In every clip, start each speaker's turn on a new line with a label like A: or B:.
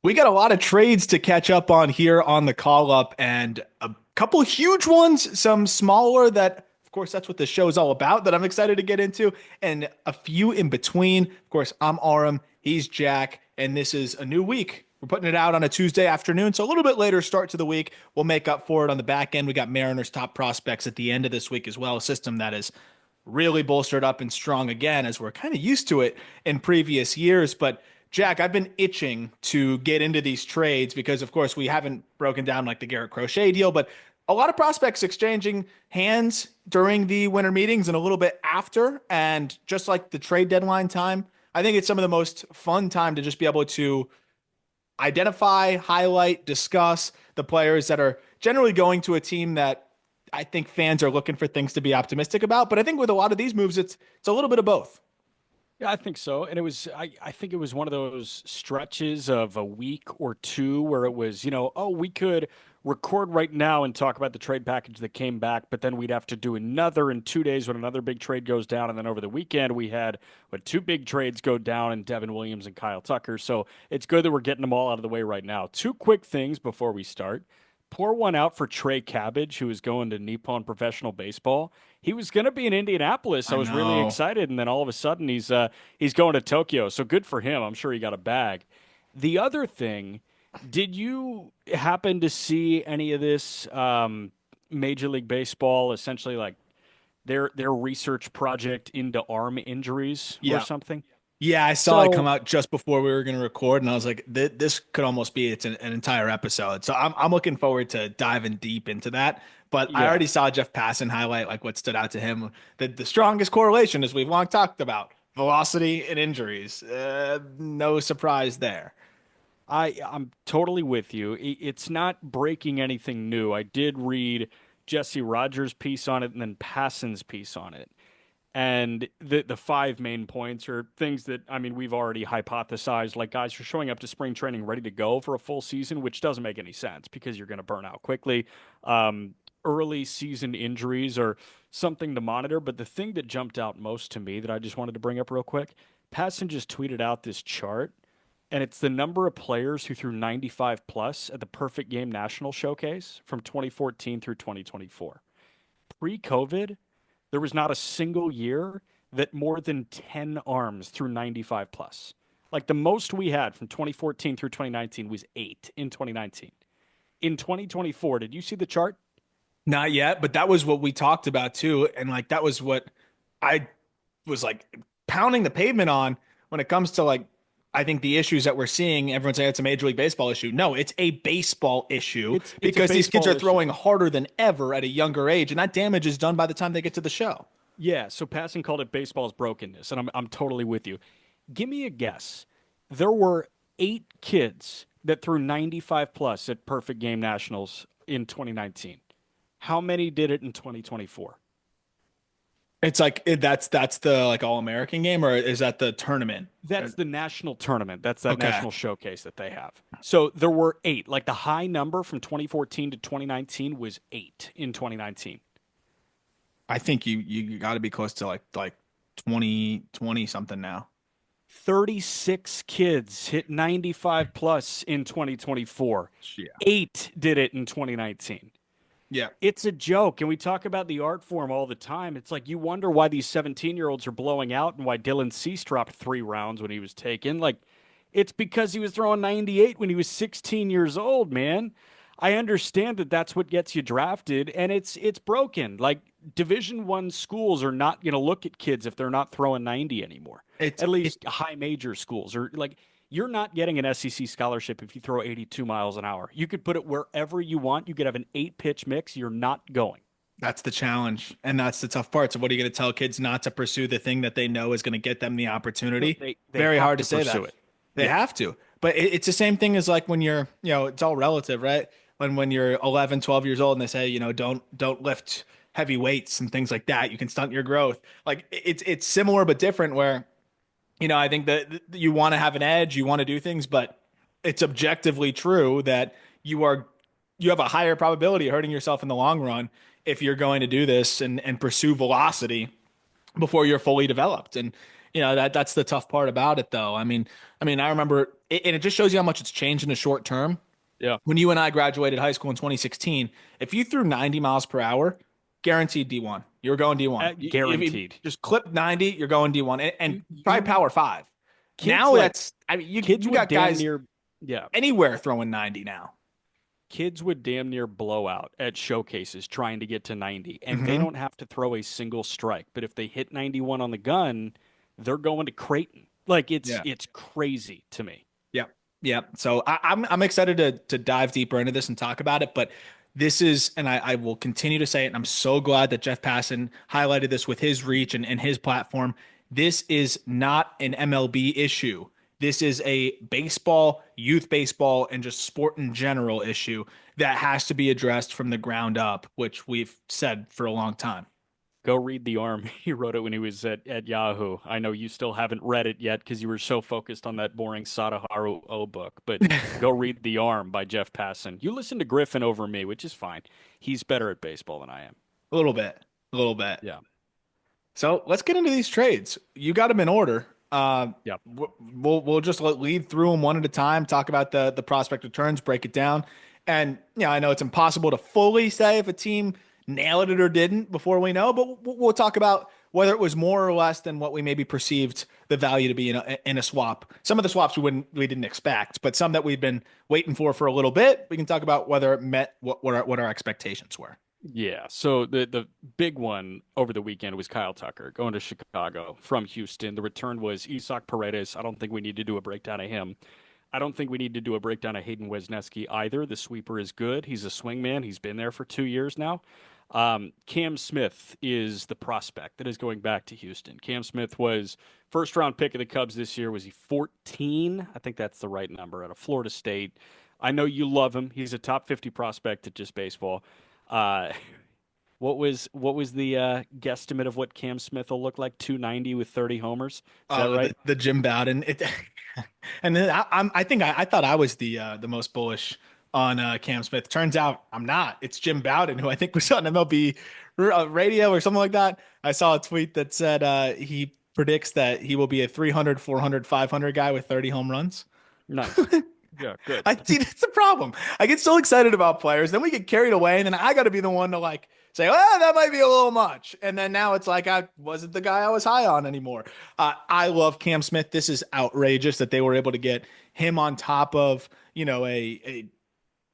A: We got a lot of trades to catch up on here on the call up, and a couple of huge ones, some smaller that, of course, that's what the show is all about, that I'm excited to get into, and a few in between. Of course, I'm Aram, he's Jack, and this is a new week. We're putting it out on a Tuesday afternoon, so a little bit later start to the week. We'll make up for it on the back end. We got Mariners top prospects at the end of this week as well, a system that is really bolstered up and strong again, as we're kind of used to it in previous years. But Jack, I've been itching to get into these trades because, of course, we haven't broken down like the Garrett Crochet deal, but a lot of prospects exchanging hands during the winter meetings and a little bit after. And just like the trade deadline time, I think it's some of the most fun time to just be able to identify, highlight, discuss the players that are generally going to a team that I think fans are looking for things to be optimistic about. But I think with a lot of these moves, it's a little bit of both.
B: Yeah, I think so. And I think it was one of those stretches of a week or two where it was, oh, we could record right now and talk about the trade package that came back, but then we'd have to do another in 2 days when another big trade goes down. And then over the weekend, we had two big trades go down in Devin Williams and Kyle Tucker. So it's good that we're getting them all out of the way right now. Two quick things before we start. Pour one out for Trey Cabbage, who is going to Nippon Professional Baseball. He was going to be in Indianapolis. I
A: I
B: was really
A: know.
B: excited, and then all of a sudden he's going to Tokyo. So good for him. I'm sure he got a bag. The other thing, did you happen to see any of this Major League Baseball, essentially like their research project into arm injuries or
A: Yeah.
B: something?
A: Yeah, I saw it come
B: So
A: out just before we were going to record, and I was like, "This could almost be an entire episode." So I'm looking forward to diving deep into that. But I
B: yeah,
A: already saw Jeff Passan highlight like what stood out to him. The strongest correlation, as we've long talked about, velocity and injuries. No surprise there.
B: I'm totally with you. It's not breaking anything new. I did read Jesse Rogers' piece on it and then Passan's piece on it. And the five main points are things that I mean we've already hypothesized, like guys are showing up to spring training ready to go for a full season, which doesn't make any sense because you're going to burn out quickly. Early season injuries are something to monitor, but the thing that jumped out most to me that I just wanted to bring up real quick, Passan just tweeted out this chart, and it's the number of players who threw 95 plus at the Perfect Game National Showcase from 2014 through 2024. Pre-COVID, there was not a single year that more than 10 arms threw 95 plus. Like the most we had from 2014 through 2019 was 8 in 2019. In 2024, did you see the chart?
A: Not yet, but that was what we talked about too, and like that was what I was like pounding the pavement on when it comes to like I think the issues that we're seeing. Everyone's saying it's a Major League Baseball issue. No, it's a baseball issue
B: It's a
A: because these kids
B: baseball
A: are
B: issue.
A: throwing harder than ever at a younger age, and that damage is done by the time they get to the show.
B: Yeah, so Passing called it baseball's brokenness, and I'm totally with you. Give me a guess. There were 8 kids that threw 95 plus at Perfect Game Nationals in 2019. How many did it in 2024?
A: It's like that's the like All American game, or is that the tournament?
B: That's the national tournament. That's that
A: Okay,
B: national showcase that they have. So there were 8. Like the high number from 2014 to 2019 was 8 in 2019.
A: I think you got to be close to like 20 something now.
B: 36 kids hit 95 plus in 2024.
A: Yeah.
B: 8 did it in 2019.
A: Yeah.
B: It's a joke. And we talk about the art form all the time. It's like you wonder why these 17-year-olds are blowing out and why Dylan Cease dropped 3 rounds when he was taken. Like, it's because he was throwing 98 when he was 16 years old, man. I understand that that's what gets you drafted, and it's broken. Like Division One schools are not going to look at kids if they're not throwing 90 anymore.
A: It's
B: At
A: it
B: least high major schools are like you're not getting an SEC scholarship if you throw 82 miles an hour. You could put it wherever you want. You could have an 8 pitch mix. You're not going.
A: That's the challenge, and that's the tough part. So what are you going to tell kids not to pursue the thing that they know is going to get them the
B: No,
A: opportunity?
B: they
A: Very
B: have
A: hard to
B: to
A: say
B: pursue
A: that.
B: it.
A: They
B: Yeah.
A: have to. But it's the same thing as like when you're, it's all relative, right? When you're 11, 12 years old and they say, don't lift heavy weights and things like that. You can stunt your growth. Like it's similar but different where, I think that you want to have an edge, you want to do things, but it's objectively true that you have a higher probability of hurting yourself in the long run if you're going to do this and pursue velocity before you're fully developed. And That's the tough part about it, though. I mean, I remember, and it just shows you how much it's changed in the short term.
B: Yeah.
A: When you and I graduated high school in 2016, if you threw 90 miles per hour, guaranteed D1. You're going D1. If you
B: Guaranteed.
A: just clip 90, you're going D1, and probably
B: You
A: Power Five.
B: kids
A: Now
B: like
A: that's, I mean, you
B: kids
A: you
B: would
A: got
B: damn
A: guys
B: near yeah.
A: anywhere throwing 90 now.
B: Kids would damn near blow out at showcases trying to get to 90, and they
A: Hmm.
B: don't have to throw a single strike. But if they hit 91 on the gun, they're going to Creighton. Like
A: Yeah.
B: it's crazy to me.
A: Yeah. Yeah. So I'm excited to dive deeper into this and talk about it. But this is, and I will continue to say it, and I'm so glad that Jeff Passan highlighted this with his reach and his platform. This is not an MLB issue. This is a baseball, youth baseball, and just sport in general issue that has to be addressed from the ground up, which we've said for a long time.
B: Go read The Arm. He wrote it when he was at Yahoo. I know you still haven't read it yet because you were so focused on that boring Sadaharu O book, but go read The Arm by Jeff Passan. You listen to Griffin over me, which is fine. He's better at baseball than I am.
A: A little bit, a little bit.
B: Yeah.
A: So let's get into these trades. You got them in order.
B: Yeah.
A: We'll just lead through them one at a time. Talk about the prospect returns, break it down, and I know it's impossible to fully say if a team nailed it or didn't before we know, but we'll talk about whether it was more or less than what we maybe perceived the value to be in a swap. Some of the swaps we didn't expect, but some that we've been waiting for a little bit. We can talk about whether it met what our expectations were.
B: Yeah. So the big one over the weekend was Kyle Tucker going to Chicago from Houston. The return was Isak Paredes. I don't think we need to do a breakdown of him. I don't think we need to do a breakdown of Hayden Wesneski either. The sweeper is good. He's a swingman. He's been there for 2 years now. Cam Smith is the prospect that is going back to Houston. Cam Smith was first round pick of the Cubs this year. Was he 14? I think that's the right number, out of Florida State. I know you love him. He's a top 50 prospect at just baseball. Uh, what was the guesstimate of what Cam Smith will look like? 290 with 30 homers. Is that
A: Oh,
B: right?
A: the Jim Bowden. And then I thought I was the most bullish on Cam Smith. Turns out I'm not. It's Jim Bowden, who I think was on MLB radio or something like that. I saw a tweet that said he predicts that he will be a 300, 400, 500 guy with 30 home runs.
B: Nice. Yeah, good.
A: I see that's the problem. I get so excited about players, then we get carried away, and then I got to be the one to like say, "Well, that might be a little much." And then now it's like I wasn't the guy I was high on anymore. I love Cam Smith. This is outrageous that they were able to get him on top of a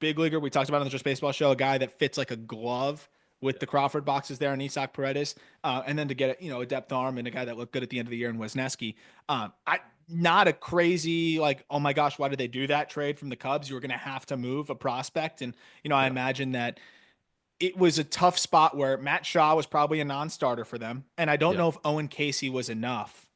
A: big leaguer. We talked about on the Just Baseball show, a guy that fits like a glove with the Crawford boxes there and Isak Paredes, and then to get a depth arm and a guy that looked good at the end of the year in Wesneski. I Not a crazy like, oh my gosh, why did they do that trade from the Cubs? You were going to have to move a prospect, and I
B: Yeah.
A: imagine that it was a tough spot where Matt Shaw was probably a non-starter for them, and I don't
B: Yeah.
A: know if Owen Casey was enough,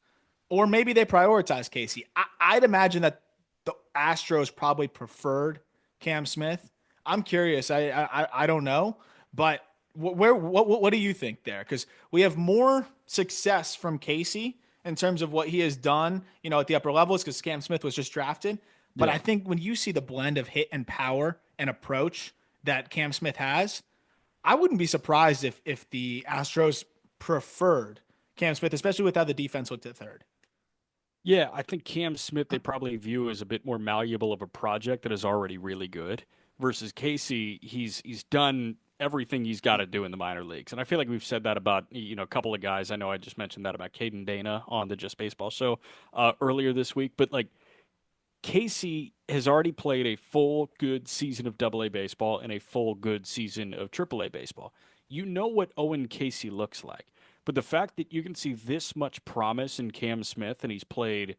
A: or maybe they prioritized Casey. I'd imagine that the Astros probably preferred Cam Smith. I'm curious. I don't know, but what do you think there? Because we have more success from Casey in terms of what he has done, at the upper levels, because Cam Smith was just drafted. But
B: Yeah.
A: I think when you see the blend of hit and power and approach that Cam Smith has, I wouldn't be surprised if the Astros preferred Cam Smith, especially with how the defense looked at third.
B: Yeah, I think Cam Smith they probably view as a bit more malleable of a project that is already really good versus Casey. He's done everything he's got to do in the minor leagues, and I feel like we've said that about a couple of guys. I know I just mentioned that about Caden Dana on the Just Baseball show earlier this week, but like Casey has already played a full good season of Double A baseball and a full good season of Triple A baseball. You know what Owen Casey looks like. But the fact that you can see this much promise in Cam Smith and he's played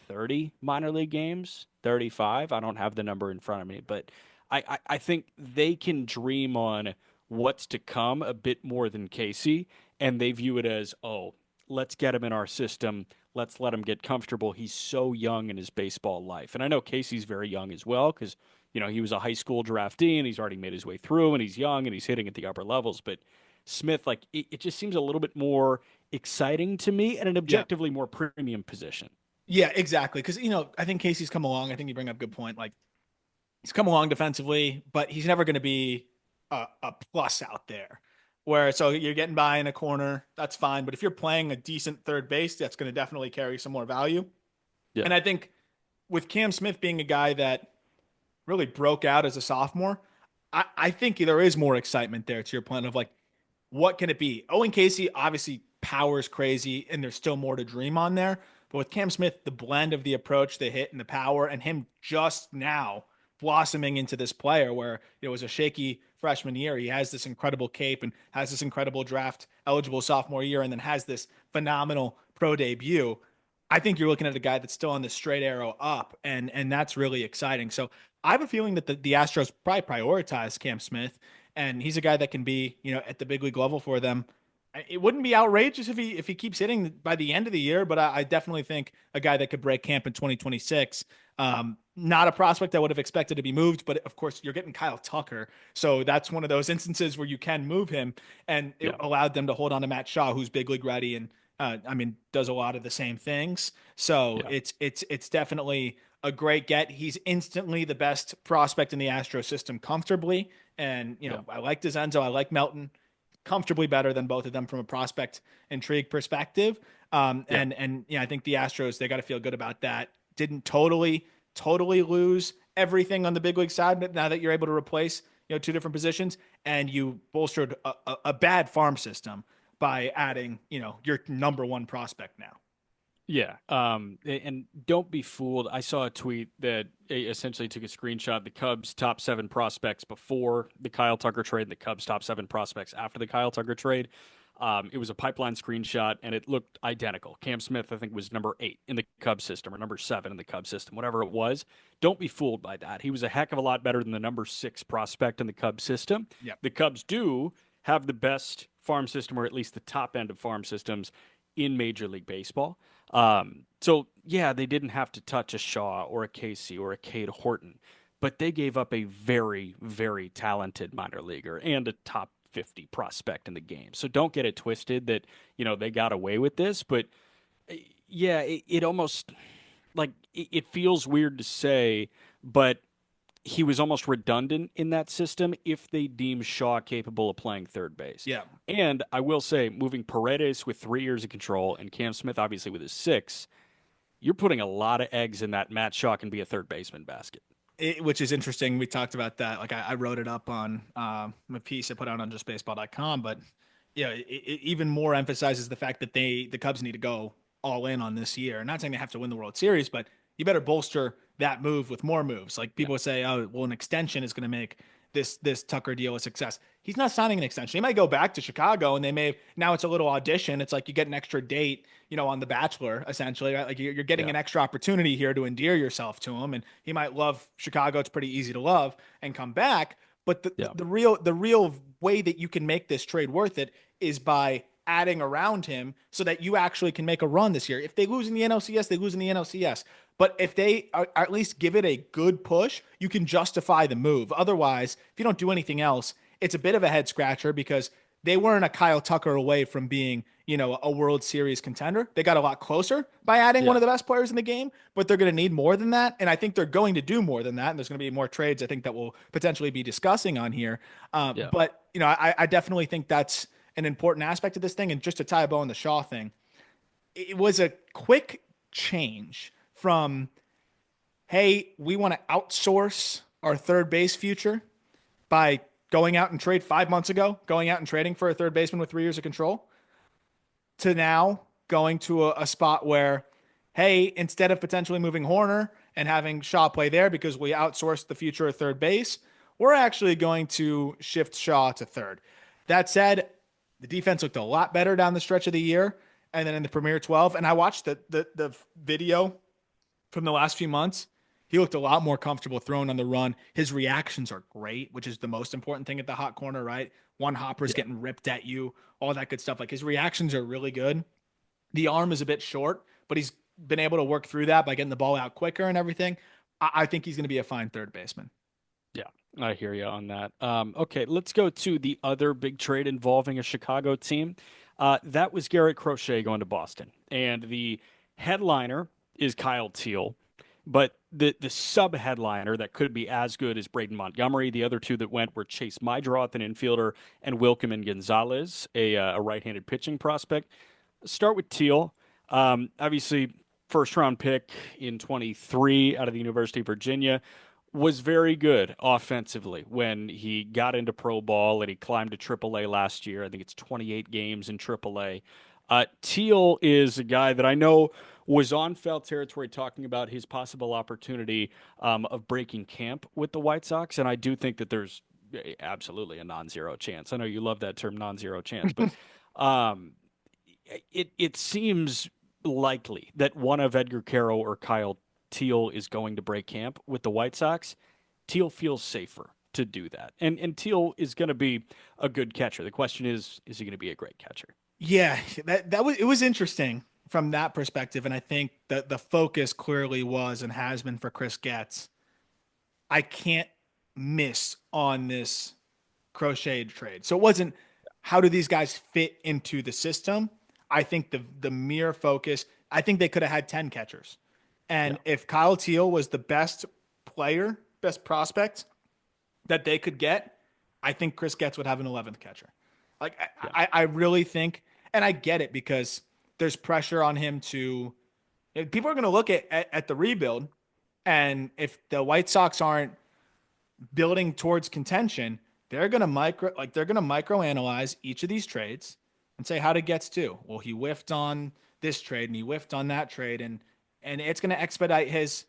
B: 30 minor league games, 35, I don't have the number in front of me, but I think they can dream on what's to come a bit more than Casey, and they view it as, oh, let's get him in our system. Let's let him get comfortable. He's so young in his baseball life. And I know Casey's very young as well because, he was a high school draftee and he's already made his way through and he's young and he's hitting at the upper levels. But Smith, like, it just seems a little bit more exciting to me and an
A: Yeah.
B: objectively more premium position.
A: Yeah, exactly. Because, I think Casey's come along. I think you bring up a good point. Like, he's come along defensively, but he's never going to be a plus out there. where so you're getting by in a corner, that's fine. But if you're playing a decent third base, that's going to definitely carry some more value.
B: Yeah.
A: And I think with Cam Smith being a guy that really broke out as a sophomore, I think there is more excitement there to your point of like, what can it be? Owen Casey, obviously, power is crazy, and there's still more to dream on there. But with Cam Smith, the blend of the approach, the hit, and the power, and him just now blossoming into this player where it was a shaky freshman year. He has this incredible cape and has this incredible draft eligible sophomore year, and then has this phenomenal pro debut. I think you're looking at a guy that's still on the straight arrow up, and that's really exciting. So I have a feeling that the Astros probably prioritize Cam Smith, and he's a guy that can be, at the big league level for them. It wouldn't be outrageous if he keeps hitting by the end of the year, but I definitely think a guy that could break camp in 2026. Not a prospect I would have expected to be moved, but of course you're getting Kyle Tucker, so that's one of those instances where you can move him, and it
B: Yeah.
A: allowed them to hold on to Matt Shaw, who's big league ready and does a lot of the same things. So
B: Yeah.
A: it's definitely a great get. He's instantly the best prospect in the Astro system comfortably. And,
B: Yeah.
A: I like DeZenzo. I like Melton comfortably better than both of them from a prospect intrigue perspective.
B: Yeah.
A: I think the Astros, they got to feel good about that. Didn't totally lose everything on the big league side, but now that you're able to replace, two different positions, and you bolstered a bad farm system by adding, your number one prospect now.
B: Yeah. And don't be fooled. I saw a tweet that essentially took a screenshot of the Cubs' top 7 prospects before the Kyle Tucker trade and the Cubs' top 7 prospects after the Kyle Tucker trade. It was a pipeline screenshot and it looked identical. Cam Smith, I think, was number 8 in the Cubs system or number 7 in the Cubs system, whatever it was. Don't be fooled by that. He was a heck of a lot better than the number 6 prospect in the Cubs system.
A: Yep.
B: The Cubs do have the best farm system, or at least the top end of farm systems in Major League Baseball. So yeah, they didn't have to touch a Shaw or a Casey or a Cade Horton, but they gave up a very, very talented minor leaguer and a top 50 prospect in the game. So don't get it twisted that, they got away with this, but yeah, it almost like it feels weird to say, but he was almost redundant in that system if they deem Shaw capable of playing third base.
A: Yeah.
B: And I will say, moving Paredes with 3 years of control and Cam Smith obviously with his 6, you're putting a lot of eggs in that Matt Shaw can be a third baseman basket.
A: Which is interesting. We talked about that. Like I wrote it up on a piece I put out on justbaseball.com, but it even more emphasizes the fact that the Cubs need to go all in on this year. Not saying they have to win the World Series, but you better bolster that move with more moves. Like
B: Yeah.
A: people say, oh, well, an extension is going to make this Tucker deal a success. He's not signing an extension. He might go back to Chicago, and they may now it's a little audition. It's like you get an extra date, on The Bachelor, essentially, right? Like you're getting
B: Yeah.
A: an extra opportunity here to endear yourself to him, and he might love Chicago. It's pretty easy to love and come back. But
B: Yeah.
A: the real way that you can make this trade worth it is by adding around him so that you actually can make a run this year. If they lose in the NLCS, they lose in the NLCS. But if they are, at least give it a good push, you can justify the move. Otherwise, if you don't do anything else, it's a bit of a head scratcher because they weren't a Kyle Tucker away from being, a World Series contender. They got a lot closer by adding one
B: Yeah.
A: of the best players in the game, but they're going to need more than that. And I think they're going to do more than that. And there's going to be more trades, I think, that we'll potentially be discussing on here.
B: Yeah.
A: But, I definitely think that's an important aspect of this thing. And just to tie a bow on the Shaw thing, it was a quick change from, hey, we want to outsource our third base future by going out and trade 5 months ago, going out and trading for a third baseman with 3 years of control, to now going to a spot where, hey, instead of potentially moving Horner and having Shaw play there because we outsourced the future of third base, we're actually going to shift Shaw to third. That said, the defense looked a lot better down the stretch of the year. And then in the Premier 12, and I watched the video from the last few months, he looked a lot more comfortable throwing on the run. His reactions are great, which is the most important thing at the hot corner, right? One hopper's
B: Yeah.
A: getting ripped at you, all that good stuff. Like his reactions are really good. The arm is a bit short, but he's been able to work through that by getting the ball out quicker and everything. I think he's going to be a fine third baseman.
B: Yeah, I hear you on that. Okay, let's go to the other big trade involving a Chicago team. That was Garrett Crochet going to Boston. And the headliner is Kyle Teel. But the sub headliner that could be as good as Braden Montgomery. The other two that went were Chase Meidroth, an infielder, and Wikelman Gonzalez, a right-handed pitching prospect. Start with Teel. Obviously, first round pick in 23 out of the University of Virginia, was very good offensively when he got into pro ball and he climbed to AAA last year. I think it's 28 games in AAA. Teel is a guy that I know was on foul territory talking about his possible opportunity of breaking camp with the White Sox, and I do think that there's absolutely a non-zero chance. I know you love that term, non-zero chance, but um, it seems likely that one of Edgar Caro or Kyle Teel is going to break camp with the White Sox. Teel feels safer to do that. And Teel is going to be a good catcher. The question is he going to be a great catcher?
A: Yeah, that was it was interesting from that perspective, and I think that the focus clearly was and has been for Chris Getz. I can't miss on this crocheted trade. So it wasn't how do these guys fit into the system. I think the mere focus. I think they could have had 10 catchers,
B: Yeah.
A: and if Kyle Teel was the best player, best prospect that they could get, I think Chris Getz would have an 11th catcher. Like
B: Yeah.
A: I really think, and I get it because there's pressure on him to. People are going to look at the rebuild, and if the White Sox aren't building towards contention, they're going to microanalyze each of these trades and say how did Getz do? Well, he whiffed on this trade and he whiffed on that trade, and it's going to expedite his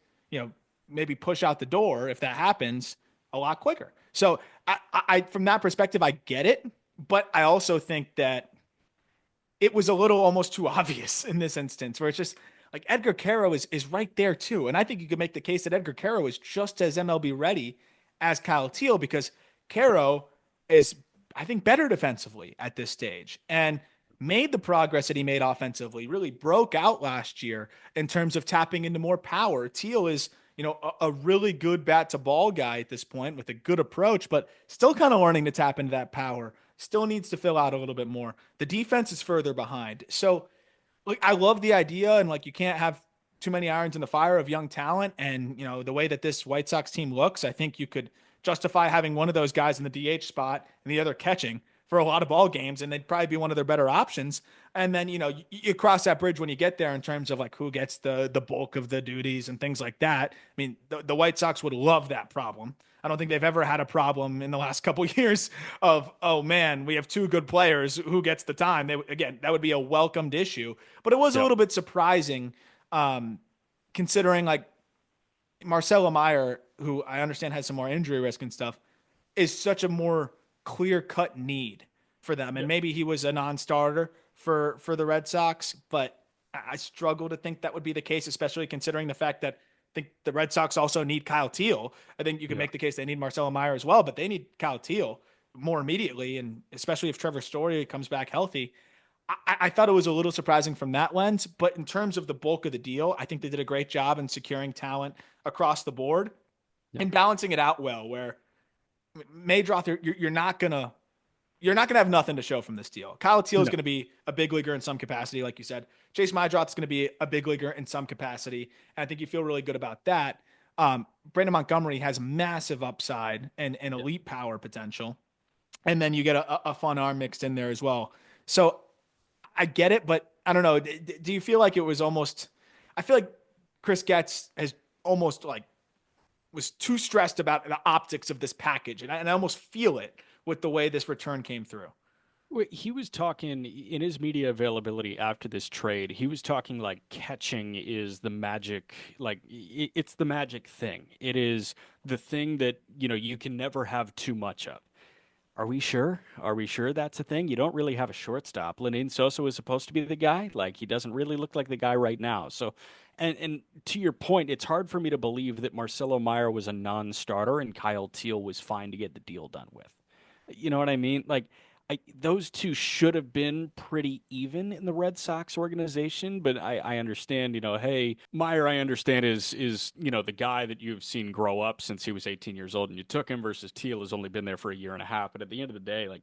A: maybe push out the door if that happens a lot quicker. So I from that perspective I get it, but I also think that it was a little almost too obvious in this instance where it's just like Edgar Caro is right there too. And I think you could make the case that Edgar Caro is just as MLB ready as Kyle Teel because Caro is, I think, better defensively at this stage and made the progress that he made offensively, really broke out last year in terms of tapping into more power. Teel is, a really good bat to ball guy at this point with a good approach, but still kind of learning to tap into that power. Still needs to fill out a little bit more. The defense is further behind. So, like, I love the idea, and like, you can't have too many irons in the fire of young talent. And the way that this White Sox team looks, I think you could justify having one of those guys in the DH spot and the other catching for a lot of ball games, and they'd probably be one of their better options. And then you cross that bridge when you get there in terms of like who gets the bulk of the duties and things like that. I mean, the White Sox would love that problem. I don't think they've ever had a problem in the last couple of years of, oh man, we have two good players, who gets the time. Again, that would be a welcomed issue, but it was a
B: Yep.
A: little bit surprising, considering like Marcelo Meyer, who I understand has some more injury risk and stuff, is such a more clear cut need for them. And
B: Yep.
A: maybe he was a non-starter for the Red Sox, but I struggle to think that would be the case, especially considering the fact that I think the Red Sox also need Kyle Teel. I think you can
B: Yeah.
A: make the case they need Marcelo Meyer as well, but they need Kyle Teel more immediately. And especially if Trevor Story comes back healthy, I thought it was a little surprising from that lens. But in terms of the bulk of the deal, I think they did a great job in securing talent across the board
B: Yeah.
A: and balancing it out well. Where Meidroth, you're not gonna have nothing to show from this deal. Kyle Teel is
B: No.
A: going to be a big leaguer in some capacity, like you said. Chase Meidroth is going to be a big leaguer in some capacity, and I think you feel really good about that. Braden Montgomery has massive upside and
B: Yeah.
A: elite power potential, and then you get a fun arm mixed in there as well. So I get it, but I don't know. Do you feel like it was almost? I feel like Chris Getz has almost like was too stressed about the optics of this package, and I almost feel it with the way this return came through.
B: He was talking in his media availability after this trade. He was talking like catching is the magic, like it's the magic thing. It is the thing that, you can never have too much of. Are we sure? Are we sure that's a thing? You don't really have a shortstop. Lenin Sosa was supposed to be the guy. Like he doesn't really look like the guy right now. So, and to your point, it's hard for me to believe that Marcelo Meyer was a non-starter and Kyle Teel was fine to get the deal done with. You know what I mean? Like those two should have been pretty even in the Red Sox organization, but I understand, hey, Meyer, I understand is the guy that you've seen grow up since he was 18 years old and you took him versus Teel has only been there for a year and a half. But at the end of the day, like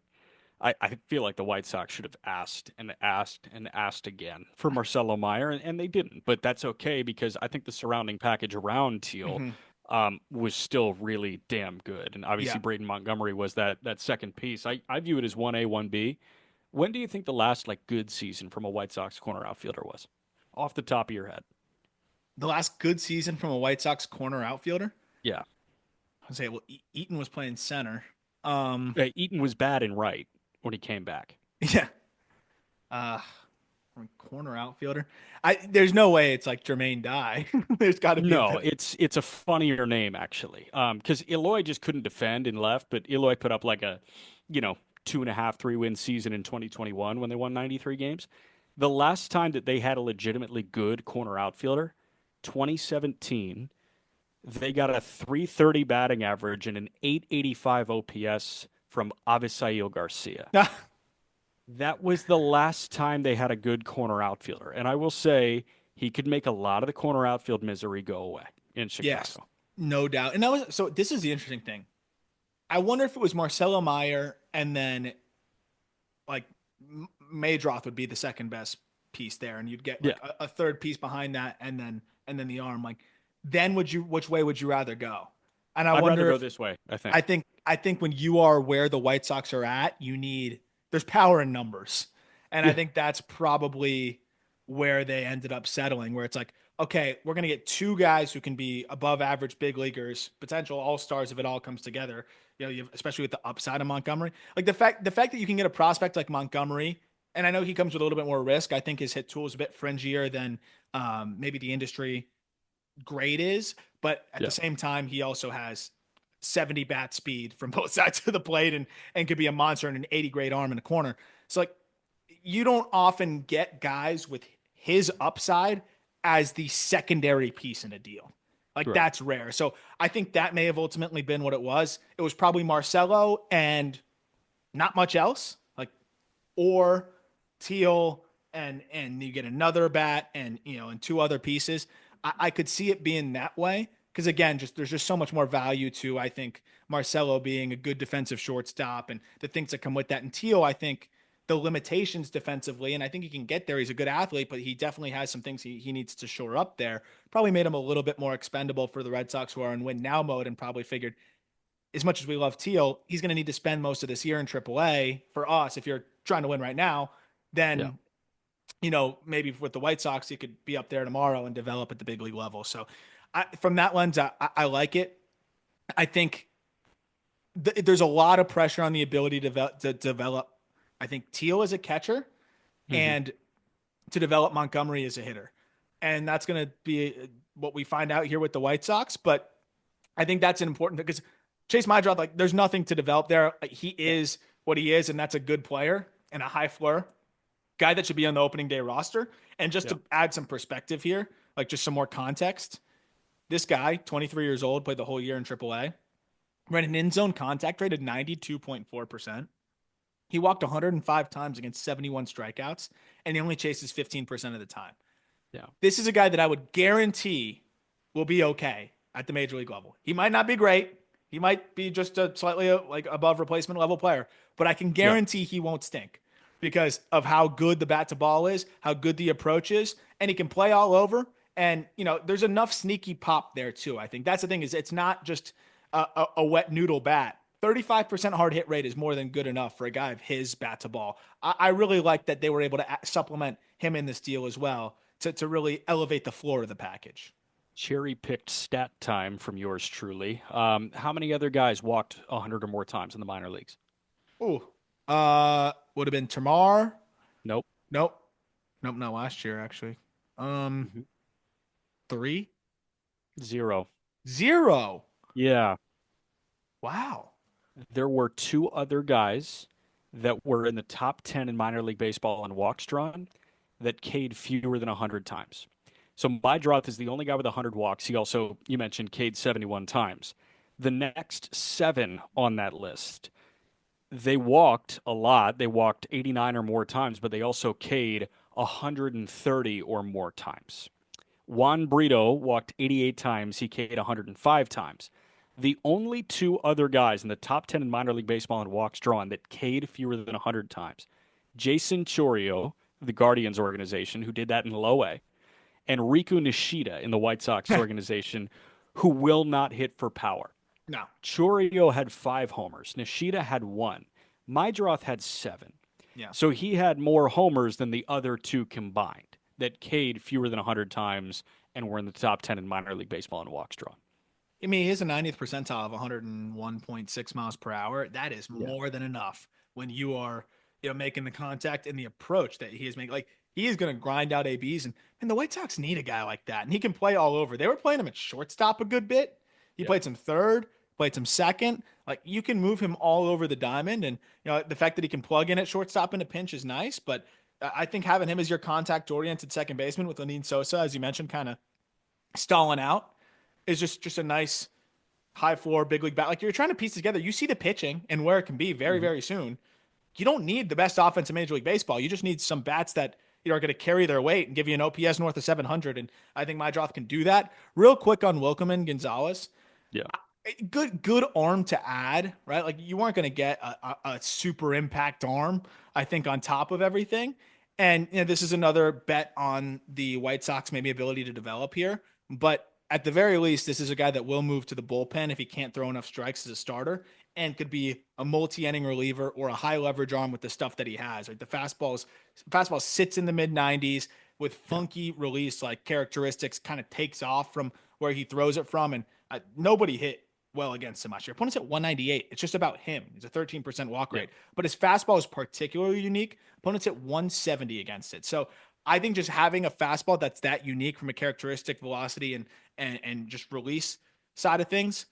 B: I feel like the White Sox should have asked and asked and asked again for Marcelo Meyer, and they didn't. But that's okay because I think the surrounding package around Teel
A: Hmm.
B: was still really damn good. And
A: Yeah.
B: obviously, Braden Montgomery was that second piece. I view it as 1A, 1B. When do you think the last like good season from a White Sox corner outfielder was? Off the top of your head.
A: The last good season from a White Sox corner outfielder.
B: Yeah.
A: I say, well, Eaton was playing center. Um,
B: Eaton was bad and right when he came back.
A: yeah. Uh, corner outfielder. There's no way it's like Jermaine Dye. There's got to be a
B: No,
A: better.
B: it's a funnier name actually. Because Eloy just couldn't defend and left, but Eloy put up like a, you know, 2.5, 3 win season in 2021 when they won 93 games. The last time that they had a legitimately good corner outfielder, 2017, they got a 330 batting average and an 885 OPS from Avisail Garcia. That was the last time they had a good corner outfielder. And I will say he could make a lot of the corner outfield misery go away in
A: Yes,
B: Chicago.
A: no doubt. And that was so. This is the interesting thing. I wonder if it was Marcelo Meyer and then like Meidroth would be the second best piece there, and you'd get
B: Yeah,
A: like a third piece behind that, and then the arm. Like, then would you? Which way would you rather go? And I
B: I'd rather
A: wonder
B: go
A: if
B: this way, I think.
A: I think when you are where the White Sox are at, you need there's power in numbers, and I
B: Yeah,
A: think that's probably where they ended up settling. Where it's like, okay, we're gonna get two guys who can be above average big leaguers, potential all stars if it all comes together. Especially with the upside of Montgomery, like the fact that you can get a prospect like Montgomery, and I know he comes with a little bit more risk. I think his hit tool is a bit fringier than maybe the industry grade is, but at the
B: yeah,
A: same time, he also has 70 bat speed from both sides of the plate and could be a monster and an 80 grade arm in the corner. So like you don't often get guys with his upside as the secondary piece in a deal. Like
B: right.
A: that's rare. So I think that may have ultimately been what it was. It was probably Marcelo and not much else. Like or Teel and you get another bat and and two other pieces. I could see it being that way because again, just there's just so much more value to I think Marcelo being a good defensive shortstop and the things that come with that. And Teel, I think the limitations defensively, and I think he can get there. He's a good athlete, but he definitely has some things he needs to shore up there. Probably made him a little bit more expendable for the Red Sox who are in win now mode and probably figured as much as we love Teel, he's going to need to spend most of this year in AAA for us. If you're trying to win right now,
B: Yeah.
A: then maybe with the White Sox, he could be up there tomorrow and develop at the big league level. So, from that lens, I like it. I think there's a lot of pressure on the ability to develop. I think Teel as a catcher
B: Hmm.
A: and to develop Montgomery as a hitter, and that's going to be what we find out here with the White Sox. But I think that's an important because Chase Meidroth, like, there's nothing to develop there. Like, he
B: Yeah.
A: is what he is, and that's a good player and a high floor guy that should be on the opening day roster. And just
B: Yeah.
A: to add some perspective here, like just some more context, this guy, 23 years old, played the whole year in AAA, ran an in zone contact rate of 92.4%. He walked 105 times against 71 strikeouts, and he only chases 15% of the time.
B: Yeah.
A: This is a guy that I would guarantee will be okay at the major league level. He might not be great. He might be just a slightly like above replacement level player, but I can
B: Yeah.
A: guarantee he won't stink because of how good the bat to ball is, how good the approach is, and he can play all over. And there's enough sneaky pop there too. I think that's the thing is it's not just a wet noodle bat. 35% hard hit rate is more than good enough for a guy of his bat to ball. I really like that they were able to supplement him in this deal as well to really elevate the floor of the package.
B: Cherry picked stat time from yours truly. How many other guys walked 100 or more times in the minor leagues?
A: Ooh, would have been Tamar.
B: Nope.
A: Nope, nope, not last year actually. Um,
B: Hmm.
A: three,
B: Zero.
A: zero.
B: Yeah.
A: Wow.
B: There were two other guys that were in the top 10 in minor league baseball on walks drawn that K'd fewer than 100 times. So Meidroth is the only guy with 100 walks. He also, you mentioned, K'd 71 times. The next seven on that list, they walked a lot. They walked 89 or more times, but they also K'd 130 or more times. Juan Brito walked 88 times. He K'd 105 times. The only two other guys in the top 10 in minor league baseball in walks drawn that K'd fewer than 100 times, Jason Chorio, the Guardians organization, who did that in low A, and Riku Nishida in the White Sox organization, who will not hit for power.
A: No.
B: Chorio had 5 homers. Nishida had 1. Meidroth had 7.
A: Yeah.
B: So he had more homers than the other two combined that K'd fewer than 100 times and were in the top 10 in minor league baseball in walks drawn.
A: I mean, he has a 90th percentile of 101.6 miles per hour. That is
B: Yeah.
A: more than enough when you are, making the contact and the approach that he is making. Like, he is going to grind out ABs, and the White Sox need a guy like that, and he can play all over. They were playing him at shortstop a good bit. He
B: Yeah.
A: played some third, played some second. Like, you can move him all over the diamond, and the fact that he can plug in at shortstop in a pinch is nice. But I think having him as your contact-oriented second baseman with Lenin Sosa, as you mentioned, kind of stalling out, is just a nice high floor big league bat. Like, you're trying to piece together. You see the pitching and where it can be very,
B: Mhm.
A: very soon. You don't need the best offense in Major League Baseball. You just need some bats that are going to carry their weight and give you an OPS north of 700. And I think Meidroth can do that. Real quick on Wikelman Gonzalez,
B: Yeah.
A: good arm to add, right? Like, you weren't going to get a super impact arm, I think, on top of everything. And this is another bet on the White Sox maybe ability to develop here. But at the very least, this is a guy that will move to the bullpen if he can't throw enough strikes as a starter, and could be a multi-inning reliever or a high leverage arm with the stuff that he has. Like, the fastball sits in the mid 90s with
B: Yeah.
A: funky release like characteristics, kind of takes off from where he throws it from, and nobody hit well against him last year. Opponents at 198. It's just about him. He's a 13% walk
B: Yeah.
A: rate, but his fastball is particularly unique. Opponents at 170 against it. So I think just having a fastball that's that unique from a characteristic, velocity, and just release side of things,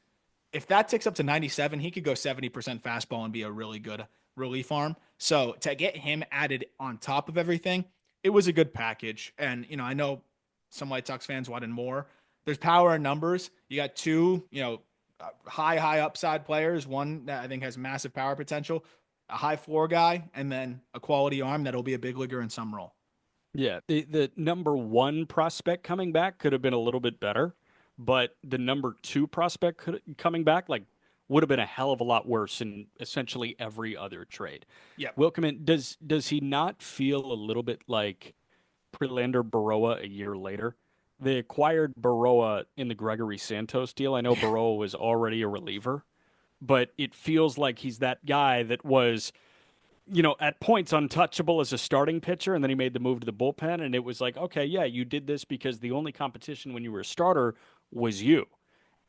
A: if that ticks up to 97, he could go 70% fastball and be a really good relief arm. So to get him added on top of everything, it was a good package. And I know some White Sox fans wanted more. There's power in numbers. You got two, high upside players. One that I think has massive power potential, a high floor guy, and then a quality arm that'll be a big leaguer in some role.
B: Yeah. The number one prospect coming back could have been a little bit better, but the number two prospect coming back would have been a hell of a lot worse in essentially every other trade.
A: Yep.
B: Wilkman, does he not feel a little bit like Prelander Baroa a year later? They acquired Baroa in the Gregory Santos deal. I know
A: Yeah.
B: Baroa was already a reliever, but it feels like he's that guy that was, at points untouchable as a starting pitcher, and then he made the move to the bullpen, and it was like, okay, yeah, you did this because the only competition when you were a starter was you.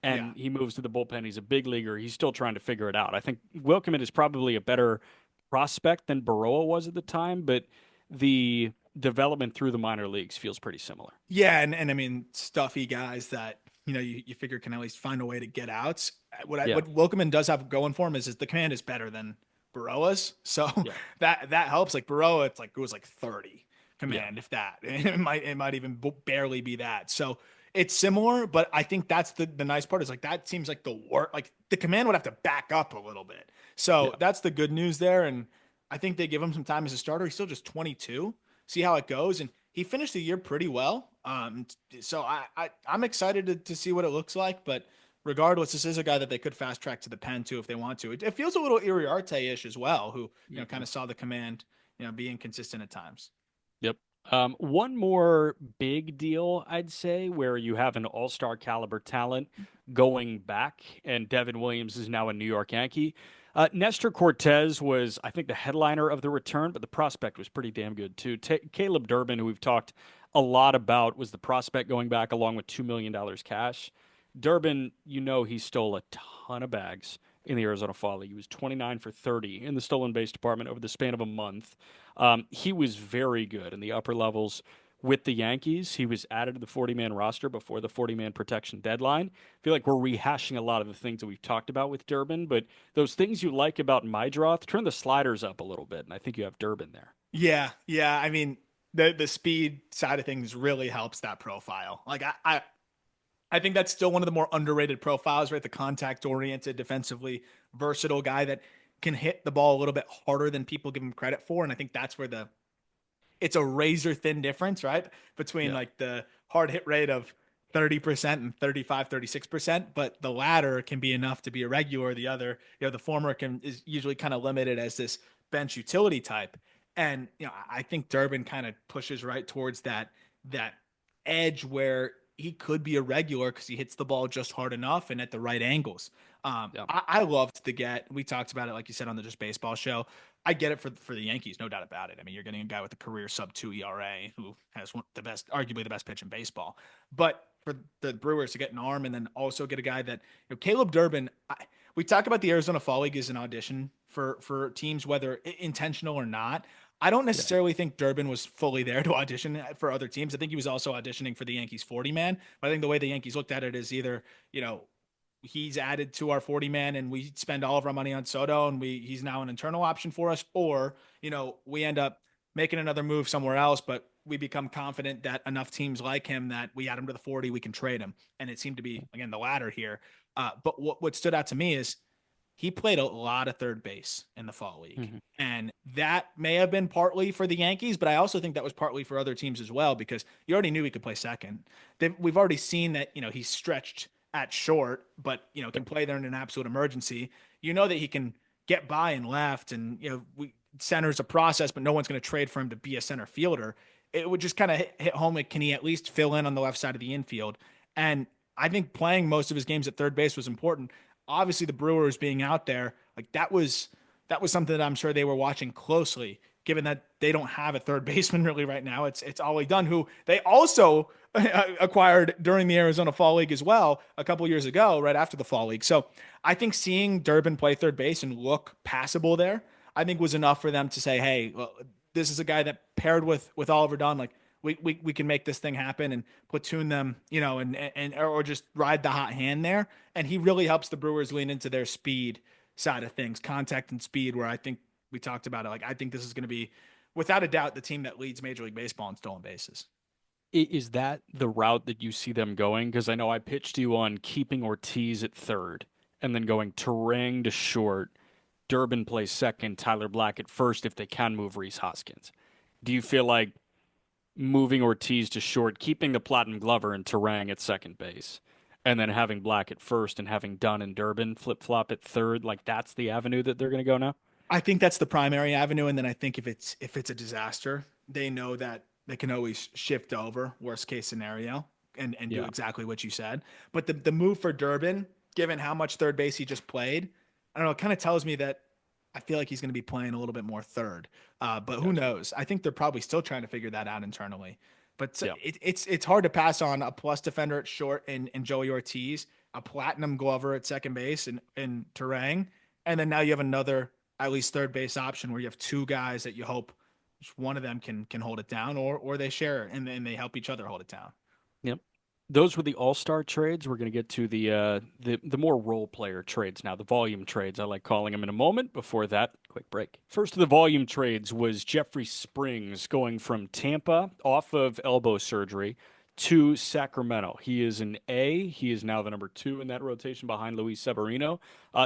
A: Yeah.
B: And he moves to the bullpen. He's a big leaguer. He's still trying to figure it out. I think Wilkman is probably a better prospect than Baroa was at the time, but the development through the minor leagues feels pretty similar.
A: Yeah, and I mean, stuffy guys that you figure can at least find a way to get outs.
B: Yeah,
A: What Wilkeman does have going for him is the command is better than Baroa's, so
B: yeah,
A: that helps. Like, Baroa, it was like 30
B: yeah,
A: command, if that. It might even barely be that. So it's similar, but I think that's the nice part is, like, that seems like the work. Like, the command would have to back up a little bit. So
B: yeah.
A: that's the good news there, and I think they give him some time as a starter. He's still just 22. See how it goes, and he finished the year pretty well. So I'm excited to see what it looks like. But regardless, this is a guy that they could fast track to the pen too if they want to. It feels a little Iriarte-ish as well, who kind
B: Mhm.
A: of saw the command being consistent at times.
B: Yep. One more big deal, I'd say, where you have an all-star caliber talent going back, and Devin Williams is now a New York Yankee. Nestor Cortez was, I think, the headliner of the return, but the prospect was pretty damn good too. Caleb Durbin, who we've talked a lot about, was the prospect going back along with $2 million cash. Durbin, he stole a ton of bags in the Arizona Fall League. He was 29 for 30 in the stolen base department over the span of a month. He was very good in the upper levels with the Yankees. He was added to the 40-man roster before the 40-man protection deadline. I feel like we're rehashing a lot of the things that we've talked about with Durbin, but those things you like about Meidroth, turn the sliders up a little bit, and I think you have Durbin there.
A: Yeah. I mean, the speed side of things really helps that profile. Like, I think that's still one of the more underrated profiles, right? The contact oriented, defensively versatile guy that can hit the ball a little bit harder than people give him credit for. And I think that's where it's a razor thin difference, right? Between
B: Yeah.
A: like the hard hit rate of 30% and 35, 36%, but the latter can be enough to be a regular. The other, the former is usually kind of limited as this bench utility type. And, I think Durbin kind of pushes right towards that edge where he could be a regular because he hits the ball just hard enough and at the right angles.
B: Yeah.
A: I loved the get. We talked about it, like you said, on the Just Baseball show. I get it for the Yankees, no doubt about it. I mean, you're getting a guy with a career sub 2 ERA who has the best, arguably the best pitch in baseball. But for the Brewers to get an arm and then also get a guy that, Caleb Durbin. We talk about the Arizona Fall League as an audition for teams, whether intentional or not. I don't
B: Yeah.
A: necessarily think Durbin was fully there to audition for other teams. I think he was also auditioning for the Yankees 40 man. But I think the way the Yankees looked at it is either, he's added to our 40 man and we spend all of our money on Soto and he's now an internal option for us, or, we end up making another move somewhere else, but we become confident that enough teams like him that we add him to the 40, we can trade him. And it seemed to be, again, the latter here. But what stood out to me is he played a lot of third base in the fall league.
B: Mm-hmm.
A: And that may have been partly for the Yankees, but I also think that was partly for other teams as well, because you already knew he could play second. We've already seen that, he's stretched at short, but, can play there in an absolute emergency. You know that he can get by and left, and, center's a process, but no one's going to trade for him to be a center fielder. It would just kind of hit home. Like, can he at least fill in on the left side of the infield? And I think playing most of his games at third base was important. Obviously, the Brewers being out there, like that was something that I'm sure they were watching closely, given that they don't have a third baseman really right now. It's Ollie Dunn, who they also acquired during the Arizona Fall League as well a couple years ago, right after the Fall League. So I think seeing Durbin play third base and look passable there, I think was enough for them to say, hey, well, this is a guy that paired with Oliver Dunn, like we can make this thing happen and platoon them, and or just ride the hot hand there. And he really helps the Brewers lean into their speed side of things, contact and speed, where I think we talked about it. Like, I think this is going to be, without a doubt, the team that leads Major League Baseball in stolen bases.
B: Is that the route that you see them going? Because I know I pitched you on keeping Ortiz at third and then going Terang to short. Durbin plays second, Tyler Black at first if they can move Rhys Hoskins. Do you feel like moving Ortiz to short, keeping the Platinum Glover and Terang at second base, and then having Black at first and having Dunn and Durbin flip flop at third, like that's the avenue that they're going to go now?
A: I think that's the primary avenue, and then I think if it's a disaster, they know that they can always shift over, worst case scenario, and do
B: Yeah.
A: exactly what you said. But the move for Durbin, given how much third base he just played, I don't know, it kind of tells me that I feel like he's going to be playing a little bit more third. But who
B: Gotcha.
A: knows? I think they're probably still trying to figure that out internally. But
B: Yeah.
A: it's hard to pass on a plus defender at short and Joey Ortiz, a platinum glover at second base and Terang, and then now you have another at least third base option where you have two guys that you hope one of them can hold it down, or they share and then they help each other hold it down.
B: Yep. Those were the all-star trades. We're going to get to the more role player trades now, the volume trades. I like calling them in a moment. Before that, quick break. First of the volume trades was Jeffrey Springs going from Tampa off of elbow surgery to Sacramento. He is an A. He is now the number 2 in that rotation behind Luis Severino.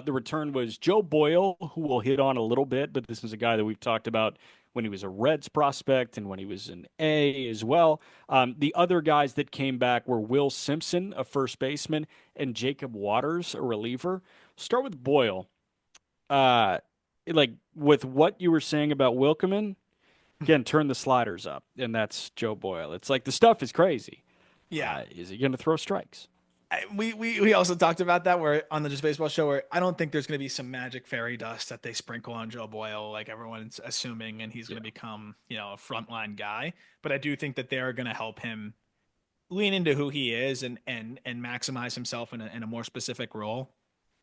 B: The return was Joe Boyle, who we'll hit on a little bit, but this is a guy that we've talked about when he was a Reds prospect and when he was an A as well. The other guys that came back were Will Simpson, a first baseman, and Jacob Waters, a reliever. Start with Boyle. Like with what you were saying about Wikelman, again, turn the sliders up, and that's Joe Boyle. It's like the stuff is crazy.
A: Yeah.
B: Is he going to throw strikes?
A: We also talked about that where on the Just Baseball show, where I don't think there's going to be some magic fairy dust that they sprinkle on Joe Boyle like everyone's assuming, and he's going
B: Yeah.
A: to become a frontline guy. But I do think that they're going to help him lean into who he is and maximize himself in a more specific role.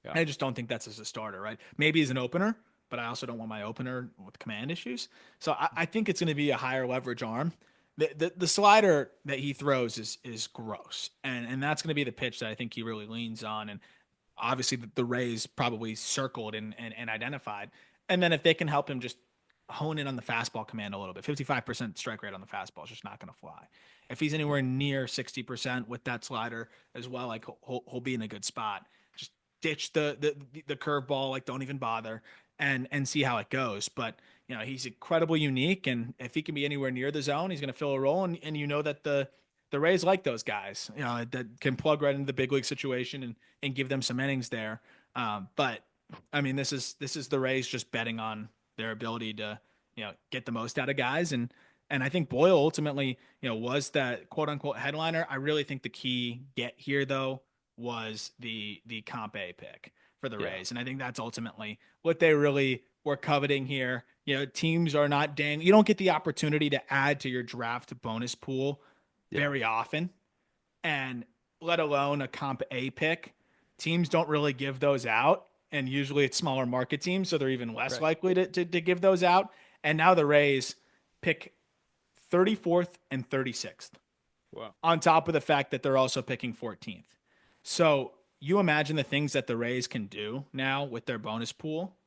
B: Yeah.
A: I just don't think that's as a starter, right? Maybe as an opener, but I also don't want my opener with command issues. So I think it's going to be a higher leverage arm. The slider that he throws is gross, and that's going to be the pitch that I think he really leans on. And obviously the Rays probably circled and identified. And then if they can help him just hone in on the fastball command a little bit, 55% strike rate on the fastball is just not going to fly. If he's anywhere near 60% with that slider as well, like he'll be in a good spot. Just ditch the curveball, like don't even bother, and see how it goes. But he's incredibly unique, and if he can be anywhere near the zone, he's going to fill a role. And you know that the the Rays like those guys, that can plug right into the big league situation and give them some innings there. But I mean, this is the Rays just betting on their ability to, get the most out of guys. And I think Boyle ultimately, was that quote unquote headliner. I really think the key get here though was the comp A pick for the
B: Yeah.
A: Rays. And I think that's ultimately what they really were coveting here. Teams are not you don't get the opportunity to add to your draft bonus pool
B: Yeah.
A: very often, and let alone a comp A pick. Teams don't really give those out, and usually it's smaller market teams, so they're even less
B: Right.
A: likely to give those out. And now the Rays pick 34th and 36th,
B: Wow.
A: on top of the fact that they're also picking 14th. So you imagine the things that the Rays can do now with their bonus pool,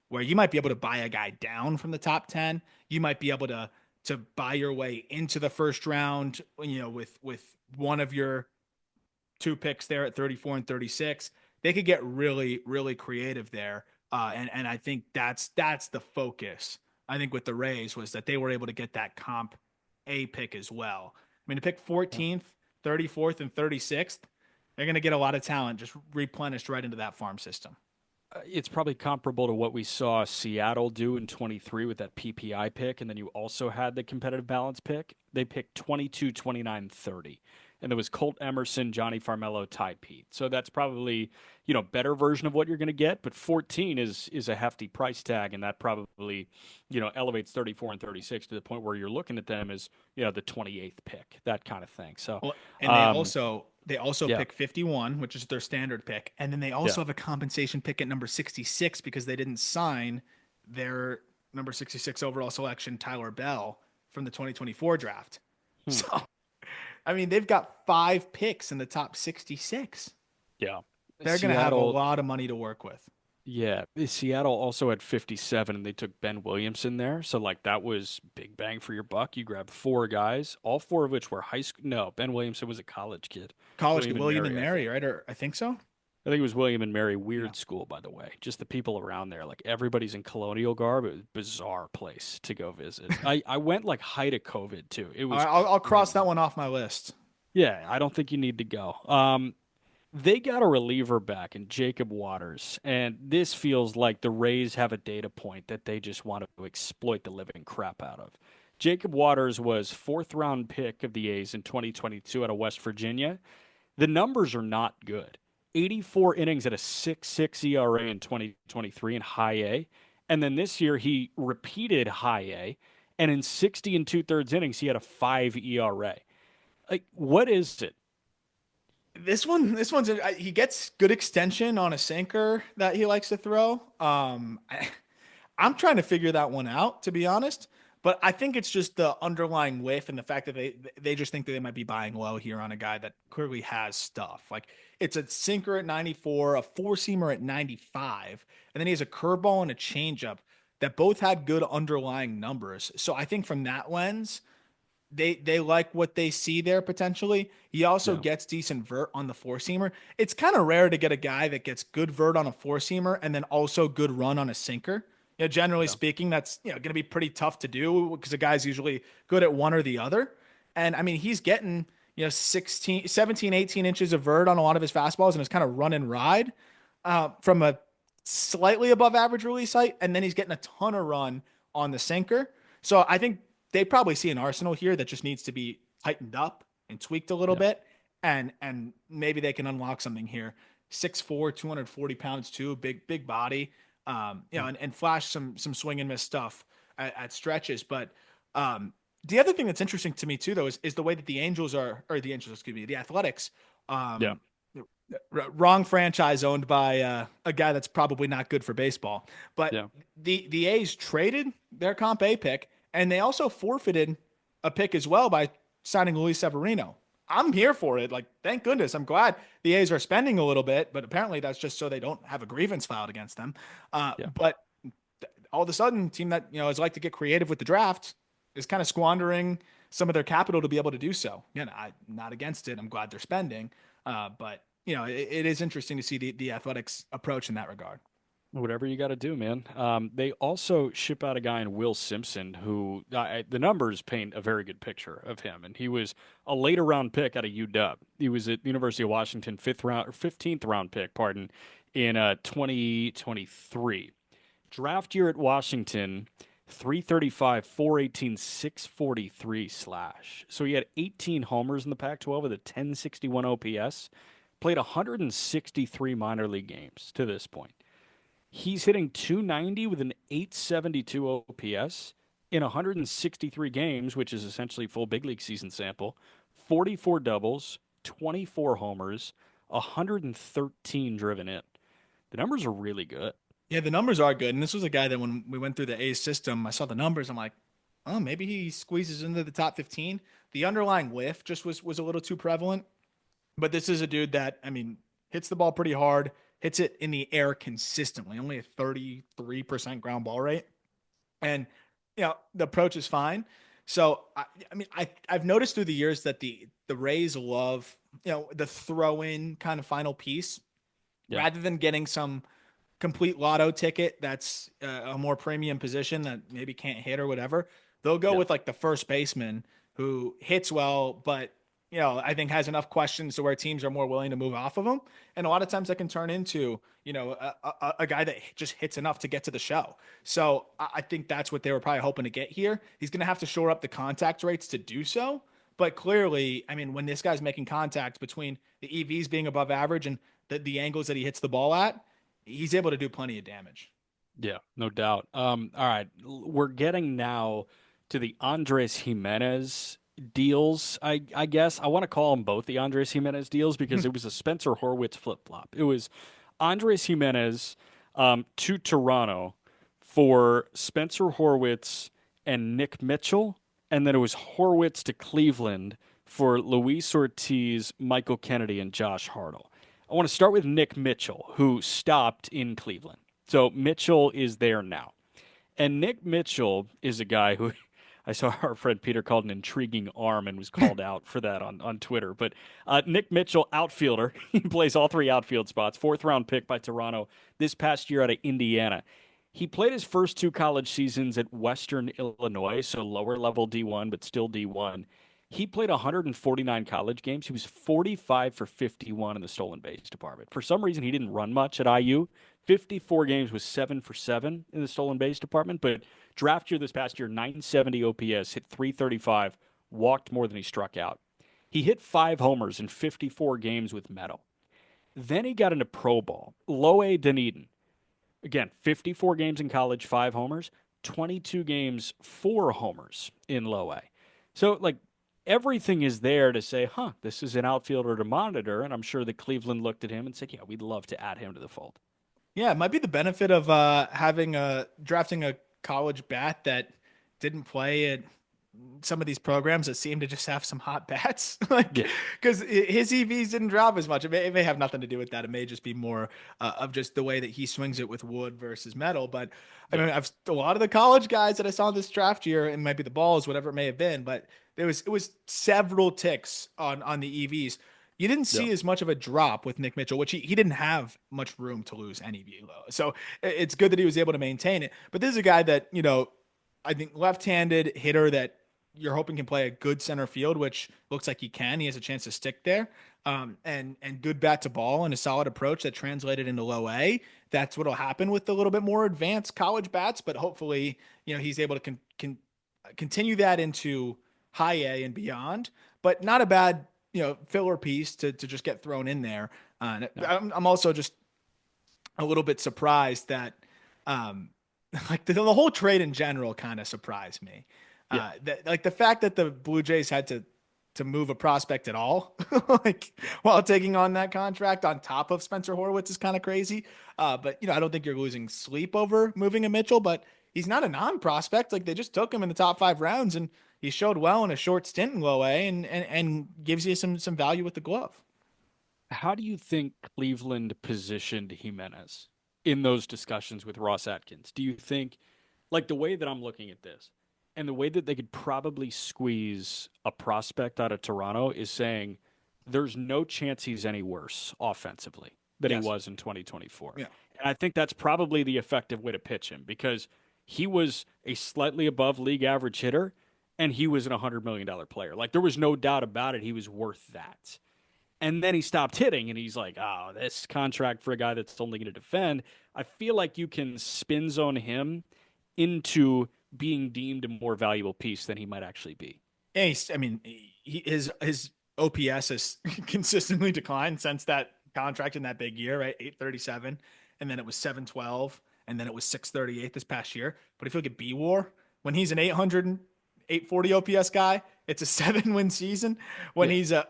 A: where you might be able to buy a guy down from the top 10. You might be able to buy your way into the first round, with one of your two picks there at 34 and 36. They could get really, really creative there. And I think that's the focus. I think with the Rays was that they were able to get that comp A pick as well. I mean, to pick
B: Yeah.
A: 14th, 34th, and 36th, they're going to get a lot of talent just replenished right into that farm system.
B: It's probably comparable to what we saw Seattle do in 23 with that PPI pick. And then you also had the competitive balance pick. They picked 22, 29, 30. And there was Colt Emerson, Johnny Farmelo, Ty Pete. So that's probably, better version of what you're going to get. But 14 is a hefty price tag. And that probably, elevates 34 and 36 to the point where you're looking at them as, the 28th pick, that kind of thing. So,
A: Well, and
B: um,
A: they also
B: yeah,
A: pick 51, which is their standard pick, and then they
B: yeah.
A: also have a compensation pick at number 66 because they didn't sign their number 66 overall selection Tyler Bell from the 2024 draft.
B: Hmm.
A: So, I mean, they've got 5 picks in the top 66.
B: Yeah.
A: They're going to have a
B: Seattle.
A: lot of money to work with.
B: Yeah, Seattle also had 57 and they took Ben Williamson there. So like that was big bang for your buck. You grabbed four guys, all four of which were high school. No, Ben Williamson was a college kid.
A: College
B: William and
A: William and
B: Mary, I
A: Mary,
B: think.
A: right? Or I think so.
B: I think it was William and Mary.
A: Yeah.
B: Weird school, by the way. Just the people around there. Like everybody's in colonial garb. It was a bizarre place to go visit. I went like height of COVID too. It
A: All
B: was
A: right, I'll cross that
B: crazy.
A: one off my list.
B: Yeah, I don't think you need to go. They got a reliever back in Jacob Waters, and this feels like the Rays have a data point that they just want to exploit the living crap out of. Jacob Waters was fourth round pick of the A's in 2022 out of West Virginia. The numbers are not good. 84 innings at a 6.6 ERA in 2023 in high A. And then this year he repeated high A. And in 60 and two-thirds innings, he had a 5 ERA. Like, what is it?
A: This one's he gets good extension on a sinker that he likes to throw. I'm trying to figure that one out, to be honest. But I think it's just the underlying whiff and the fact that they just think that they might be buying low here on a guy that clearly has stuff. Like it's a sinker at 94, a four seamer at 95, and then he has a curveball and a changeup that both had good underlying numbers. So I think from that lens, they like what they see there potentially. He also
B: Yeah,
A: gets decent vert on the four seamer. It's kind of rare to get a guy that gets good vert on a four seamer and then also good run on a sinker. Generally
B: yeah,
A: speaking, that's going to be pretty tough to do because a guy's usually good at one or the other. And I mean, he's getting 16, 17, 18 inches of vert on a lot of his fastballs and it's kind of run and ride from a slightly above average release height, and then he's getting a ton of run on the sinker. So I think they probably see an arsenal here that just needs to be tightened up and tweaked a little
B: yeah,
A: bit, and maybe they can unlock something here. 6'4", 240 pounds too, big body,
B: hmm,
A: and flash some swing and miss stuff at stretches. But the other thing that's interesting to me too, though, is the way that the Angels are, or the Angels, excuse me, the Athletics,
B: yeah,
A: um, wrong franchise owned by a guy that's probably not good for baseball. But
B: yeah.
A: the A's traded their comp A pick, and they also forfeited a pick as well by signing Luis Severino. I'm here for it. Like, thank goodness. I'm glad the A's are spending a little bit, but apparently that's just so they don't have a grievance filed against them.
B: Yeah.
A: But all of a sudden, team that is like to get creative with the draft is kind of squandering some of their capital to be able to do so. I'm not against it. I'm glad they're spending, but it is interesting to see the Athletics approach in that regard.
B: Whatever you got to do, man. They also ship out a guy in Will Simpson, who the numbers paint a very good picture of him, and he was a later round pick out of UW. He was at the University of Washington, 15th round pick, pardon, in 2023. Draft year at Washington, 335, 418, 643 slash. So he had 18 homers in the Pac-12 with a 1061 OPS. Played 163 minor league games to this point. He's hitting 290 with an 872 OPS in 163 games, which is essentially full big league season sample, 44 doubles, 24 homers, 113 driven in. The numbers are really good.
A: Yeah, the numbers are good. And this was a guy that when we went through the A's system, I saw the numbers. I'm like, oh, maybe he squeezes into the top 15. The underlying whiff just was a little too prevalent. But this is a dude that, I mean, hits the ball pretty hard, hits it in the air consistently, only a 33% ground ball rate. And, the approach is fine. So, I've noticed through the years that the Rays love, the throw in kind of final piece
B: Yeah.
A: rather than getting some complete lotto ticket that's a more premium position that maybe can't hit or whatever. They'll go
B: Yeah.
A: with like the first baseman who hits well, but I think has enough questions to where teams are more willing to move off of him. And a lot of times that can turn into, a guy that just hits enough to get to the show. So I think that's what they were probably hoping to get here. He's going to have to shore up the contact rates to do so. But clearly, I mean, when this guy's making contact between the EVs being above average and the angles that he hits the ball at, he's able to do plenty of damage.
B: Yeah, no doubt. All right, we're getting now to the Andres Jimenez deals. I guess I want to call them both the Andres Jimenez deals because it was a Spencer Horwitz flip flop. It was Andres Jimenez to Toronto for Spencer Horwitz and Nick Mitchell, and then it was Horwitz to Cleveland for Luis Ortiz, Michael Kennedy, and Josh Hartle. I want to start with Nick Mitchell, who stopped in Cleveland. So Mitchell is there now. And Nick Mitchell is a guy who I saw our friend Peter called an intriguing arm and was called out for that on Twitter. But Nick Mitchell, outfielder, he plays all three outfield spots, fourth round pick by Toronto this past year out of Indiana. He played his first two college seasons at Western Illinois, so lower level D1, but still D1. He played 149 college games. He was 45 for 51 in the stolen base department. For some reason, he didn't run much at IU. 54 games was 7 for 7 in the stolen base department, but draft year this past year, 970 OPS, hit 335, walked more than he struck out. He hit 5 homers in 54 games with Meadow. Then he got into pro ball. Low A Dunedin. Again, 54 games in college, 5 homers, 22 games, 4 homers in low A. So, like, everything is there to say, this is an outfielder to monitor. And I'm sure that Cleveland looked at him and said, yeah, we'd love to add him to the fold.
A: Yeah, it might be the benefit of having drafting a college bat that didn't play at some of these programs that seem to just have some hot bats, like
B: Yeah.
A: because his EVs didn't drop as much. It may have nothing to do with that. It may just be more of just the way that he swings it with wood versus metal. But I
B: Yeah.
A: mean, I've a lot of the college guys that I saw this draft year, and might be the balls, whatever it may have been, but it was several ticks on the EVs. You didn't
B: Yeah.
A: see as much of a drop with Nick Mitchell, which he didn't have much room to lose any velo. So it's good that he was able to maintain it. But this is a guy that, I think left-handed hitter that you're hoping can play a good center field, which looks like he can. He has a chance to stick there. And good bat to ball and a solid approach that translated into low A. That's what'll happen with the little bit more advanced college bats, but hopefully, he's able to continue that into high A and beyond. But not a bad, filler piece to just get thrown in there.
B: No.
A: I'm also just a little bit surprised that, like the whole trade in general kind of surprised me.
B: Yeah.
A: That like the fact that the Blue Jays had to move a prospect at all, like while taking on that contract on top of Spencer Horwitz is kind of crazy. But I don't think you're losing sleep over moving a Mitchell, but he's not a non-prospect. Like they just took him in the top 5 rounds, and he showed well in a short stint in low A, and gives you some value with the glove.
B: How do you think Cleveland positioned Jimenez in those discussions with Ross Atkins? Do you think, like the way that I'm looking at this, and the way that they could probably squeeze a prospect out of Toronto is saying there's no chance he's any worse offensively than he
A: Yes.
B: was in 2024.
A: Yeah.
B: And I think that's probably the effective way to pitch him because he was a slightly above league average hitter and he was an $100 million player. Like there was no doubt about it. He was worth that. And then he stopped hitting and he's like, oh, this contract for a guy that's only going to defend. I feel like you can spin zone him into being deemed a more valuable piece than he might actually be.
A: Yeah, I mean, his OPS has consistently declined since that contract in that big year, right? 837, and then it was 712, and then it was 638 this past year. But if you look at B WAR, when he's an 840 OPS guy, it's a 7-win season. When
B: Yeah.
A: he's a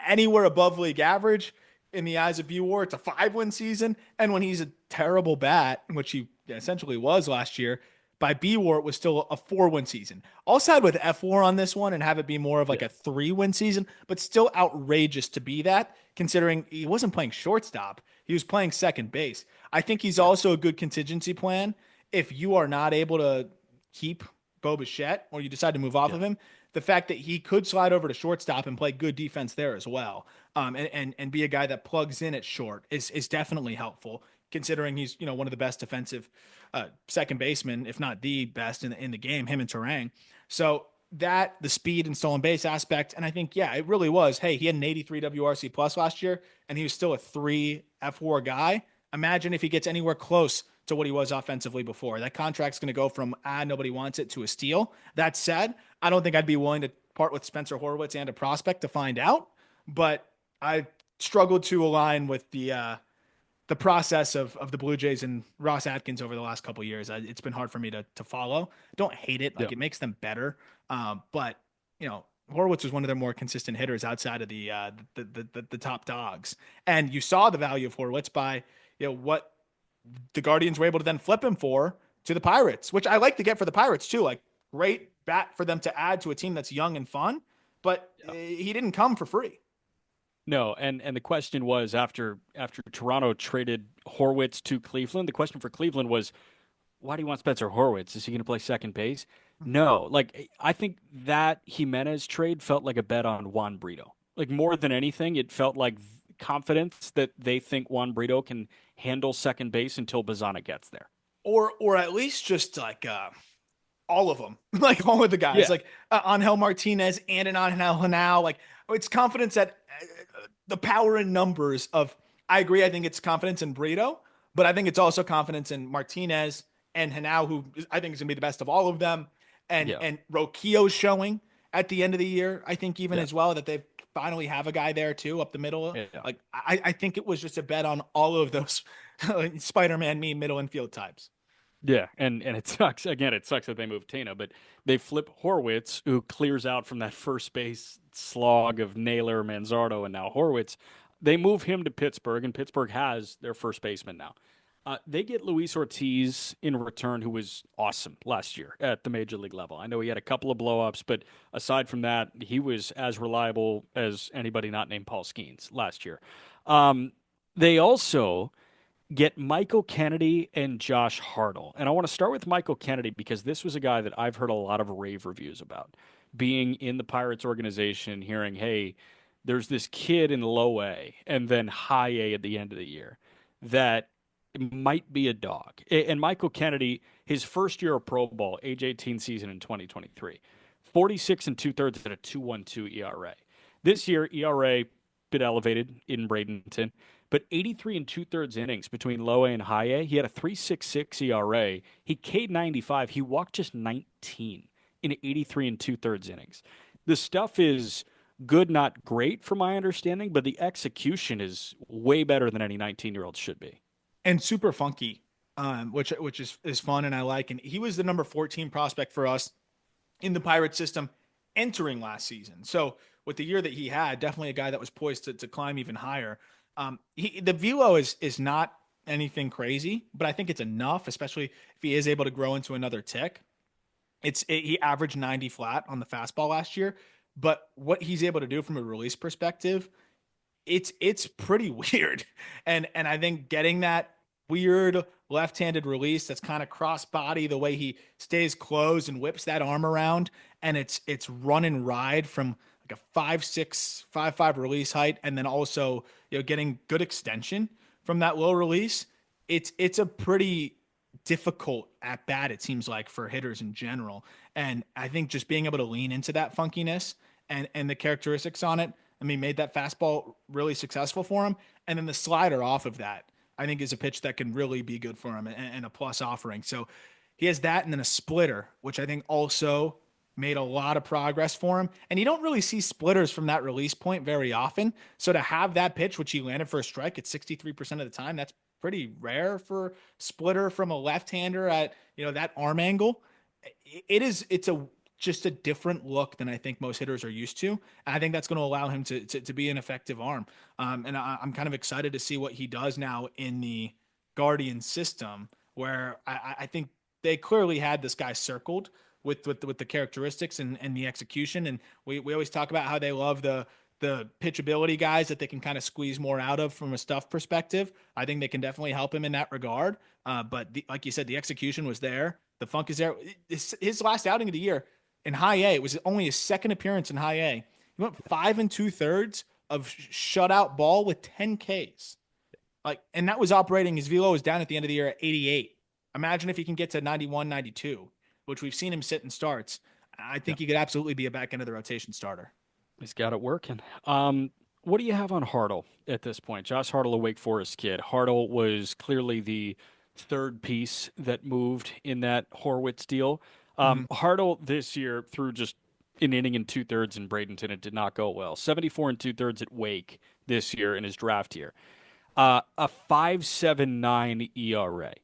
A: anywhere above league average in the eyes of B WAR, it's a 5-win season. And when he's a terrible bat, which he essentially was last year, by B WAR, it was still a 4-win season. I'll side with F WAR on this one and have it be more of like
B: Yeah.
A: a 3-win season, but still outrageous to be that, considering he wasn't playing shortstop. He was playing second base. I think he's
B: Yeah.
A: also a good contingency plan if you are not able to keep Bo Bichette or you decide to move off
B: Yeah.
A: of him. The fact that he could slide over to shortstop and play good defense there as well, and be a guy that plugs in at short is definitely helpful, considering he's one of the best defensive second baseman, if not the best in the game, him and Terang. So that the speed and stolen base aspect, and I think it really was. Hey, he had an 83 WRC plus last year, and he was still a 3 F4 guy. Imagine if he gets anywhere close to what he was offensively before. That contract's going to go from nobody wants it to a steal. That said, I don't think I'd be willing to part with Spencer Horwitz and a prospect to find out, but I struggled to align with the process of the Blue Jays and Ross Atkins over the last couple of years. It's been hard for me to follow. Don't hate it;
B: Yeah.
A: like it makes them better. But Horwitz was one of their more consistent hitters outside of the top dogs, and you saw the value of Horwitz by what the Guardians were able to then flip him for to the Pirates, which I like to get for the Pirates too. Like great bat for them to add to a team that's young and fun, but
B: Yeah.
A: he didn't come for free.
B: No, and the question was after Toronto traded Horwitz to Cleveland, the question for Cleveland was, why do you want Spencer Horwitz? Is he going to play second base? No, like I think that Jimenez trade felt like a bet on Juan Brito. Like more than anything, it felt like confidence that they think Juan Brito can handle second base until Bazana gets there.
A: Or at least just like all of them, like all of the guys,
B: Yeah,
A: like Angel Martinez and an Angel Hanao. Like it's confidence that the power in numbers of. I agree. I think it's confidence in Brito, but I think it's also confidence in Martinez and Hanao, who I think is going to be the best of all of them, and
B: yeah,
A: Roquillo's showing at the end of the year. I think even
B: yeah,
A: as well that they finally have a guy there too up the middle.
B: yeah.
A: Like I think it was just a bet on all of those Spider-Man me middle infield types.
B: Yeah, and it sucks. Again, it sucks that they moved Tana, but they flip Horwitz, who clears out from that first base slog of Naylor, Manzardo, and now Horwitz. They move him to Pittsburgh, and Pittsburgh has their first baseman now. They get Luis Ortiz in return, who was awesome last year at the major league level. I know he had a couple of blowups, but aside from that, he was as reliable as anybody not named Paul Skeens last year. Um, they also get Michael Kennedy and Josh Hartle. And I want to start with Michael Kennedy because this was a guy that I've heard a lot of rave reviews about. Being in the Pirates organization, hearing, hey, there's this kid in low A and then high A at the end of the year that might be a dog. And Michael Kennedy, his first year of Pro Bowl, age 18 season in 2023, 46 and 2/3 at a 2.12 ERA. This year, ERA bit elevated in Bradenton, but 83 and 2/3 innings between low A and high A. He had a 3.66 ERA. He K'd 95. He walked just 19 in 83 and 2/3 innings. The stuff is good, not great from my understanding, but the execution is way better than any 19-year-old should be.
A: And super funky, which is fun and I like. And he was the number 14 prospect for us in the Pirate system entering last season. So with the year that he had, definitely a guy that was poised to climb even higher. The velo is not anything crazy, but I think it's enough, especially if he is able to grow into another tick. He averaged 90 flat on the fastball last year, but what he's able to do from a release perspective, it's pretty weird. And I think getting that weird left-handed release that's kind of cross body, the way he stays closed and whips that arm around, and it's run and ride from like a 5'6", 5'5" release height, and then also getting good extension from that low release. it's a pretty difficult at bat, it seems like, for hitters in general. And I think just being able to lean into that funkiness and the characteristics on it, I mean, made that fastball really successful for him. And then the slider off of that, I think, is a pitch that can really be good for him and a plus offering. So he has that and then a splitter, which I think also made a lot of progress for him. And you don't really see splitters from that release point very often. So to have that pitch, which he landed for a strike at 63% of the time, that's pretty rare for splitter from a left-hander at, that arm angle. It's a just a different look than I think most hitters are used to. And I think that's going to allow him to be an effective arm. And I'm kind of excited to see what he does now in the Guardian system, where I think they clearly had this guy circled with the characteristics and the execution. And we always talk about how they love the pitchability guys that they can kind of squeeze more out of from a stuff perspective. I think they can definitely help him in that regard. But like you said, the execution was there. The funk is there. His last outing of the year in high A, it was only his second appearance in high A. He went 5 2/3 of shutout ball with 10 Ks. And that was operating. His velo was down at the end of the year at 88. Imagine if he can get to 91, 92, which we've seen him sit in starts. I
B: Yeah,
A: think he could absolutely be a back end of the rotation starter.
B: he's got it working. What do you have on Hartle at this point? Josh Hartle, a Wake Forest kid. Hartle was clearly the third piece that moved in that Horwitz deal.
A: Mhm.
B: Hartle this year threw just an inning and 2/3 in Bradenton. It did not go well. 74 and 2/3 at Wake this year in his draft year. A 5.79 ERA.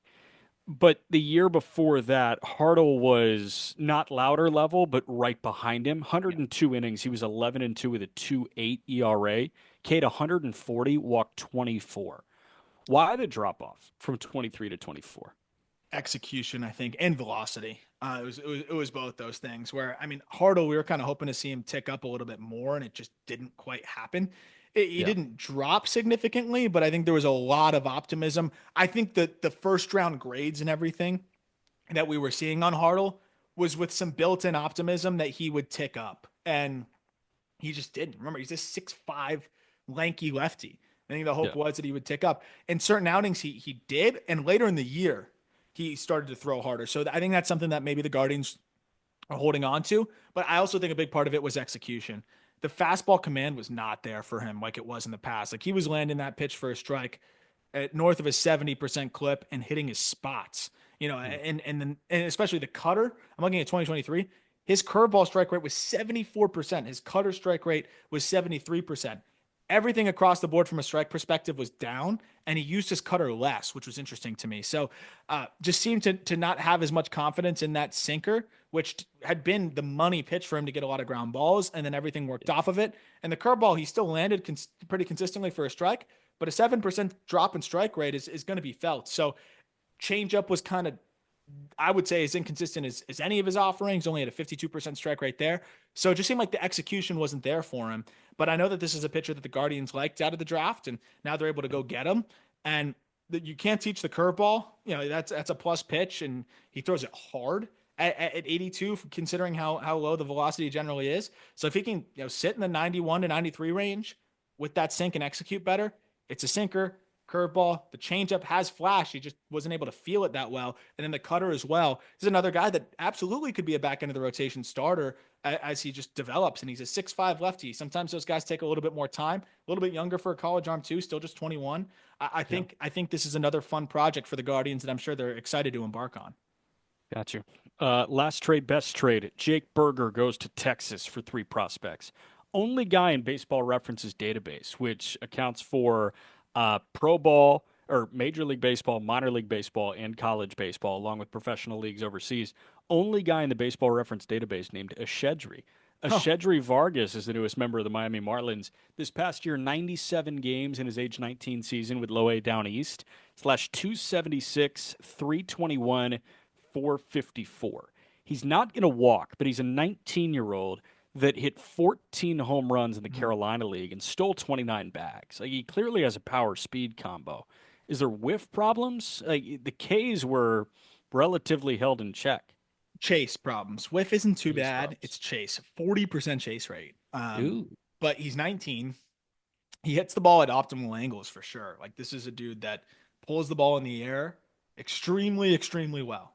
B: But the year before that, Hartle was not louder level, but right behind him.
A: Yeah.
B: 102 innings. He was 11 and 2 with a 2.8 ERA. Kate 140, walked 24. Why the drop off from 23 to 24?
A: Execution, I think, and velocity. It was both those things where, I mean, Hartle, we were kind of hoping to see him tick up a little bit more, and it just didn't quite happen. He
B: Yeah.
A: didn't drop significantly, but I think there was a lot of optimism. I think that the first round grades and everything that we were seeing on Hartle was with some built-in optimism that he would tick up, and he just didn't. Remember, he's a 6'5" lanky lefty. I think the hope
B: Yeah.
A: was that he would tick up. In certain outings, he did, and later in the year, he started to throw harder. So I think that's something that maybe the Guardians are holding on to. But I also think a big part of it was execution. The fastball command was not there for him like it was in the past. Like he was landing that pitch for a strike at north of a 70% clip and hitting his spots.
B: Mm.
A: And especially the cutter. I'm looking at 2023. His curveball strike rate was 74%. His cutter strike rate was 73%. Everything across the board from a strike perspective was down, and he used his cutter less, which was interesting to me. So, just seemed to not have as much confidence in that sinker, which had been the money pitch for him to get a lot of ground balls, and then everything worked off of it. And the curveball, he still landed pretty consistently for a strike, but a 7% drop in strike rate is going to be felt. So, changeup was kind of, I would say, as inconsistent as any of his offerings, only at a 52% strike rate there. So it just seemed like the execution wasn't there for him. But I know that this is a pitcher that the Guardians liked out of the draft, and now they're able to go get him. And you can't teach the curveball. That's a plus pitch, and he throws it hard at 82, considering how low the velocity generally is. So if he can sit in the 91 to 93 range with that sink and execute better, it's a sinker curveball. The changeup has flash. He just wasn't able to feel it that well. And then the cutter as well. This is another guy that absolutely could be a back end of the rotation starter as he just develops. And he's a 6'5" lefty. Sometimes those guys take a little bit more time, a little bit younger for a college arm too, still just 21. I
B: Yeah.
A: think I think this is another fun project for the Guardians that I'm sure they're excited to embark on.
B: Got you. Last trade, best trade. Jake Berger goes to Texas for 3 prospects. Only guy in Baseball Reference's database, which accounts for pro ball or Major League Baseball, minor league baseball, and college baseball, along with professional leagues overseas. Only guy in the Baseball Reference database named Echedry.
A: Oh,
B: Echedry Vargas is the newest member of the Miami Marlins. This past year, 97 games in his age 19 season with Low A down east, slash 276, 321, 454. He's not going to walk, but he's a 19-year-old that hit 14 home runs in the Carolina League and stole 29 bags. Like he clearly has a power speed combo. Is there whiff problems? Like the K's were relatively held in check.
A: chase problems. Whiff isn't too
B: Chase
A: bad.
B: problems.
A: It's chase, 40% chase rate.
B: Ooh.
A: But he's 19. He hits the ball at optimal angles for sure. Like this is a dude that pulls the ball in the air extremely, extremely well.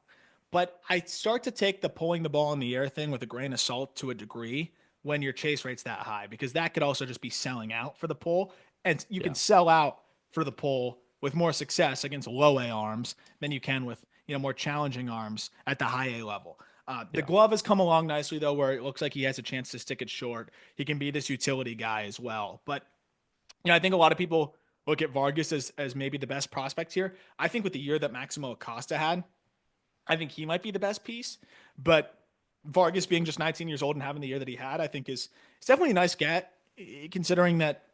A: But I start to take the pulling the ball in the air thing with a grain of salt to a degree when your chase rate's that high, because that could also just be selling out for the pull. And you can
B: Yeah.
A: sell out for the pull with more success against low A arms than you can with, more challenging arms at the high A level. The
B: Yeah.
A: glove has come along nicely though, where it looks like he has a chance to stick it short. He can be this utility guy as well. But I think a lot of people look at Vargas as maybe the best prospect here. I think with the year that Maximo Acosta had, I think he might be the best piece. But Vargas being just 19 years old and having the year that he had, I think is it's definitely a nice get, considering that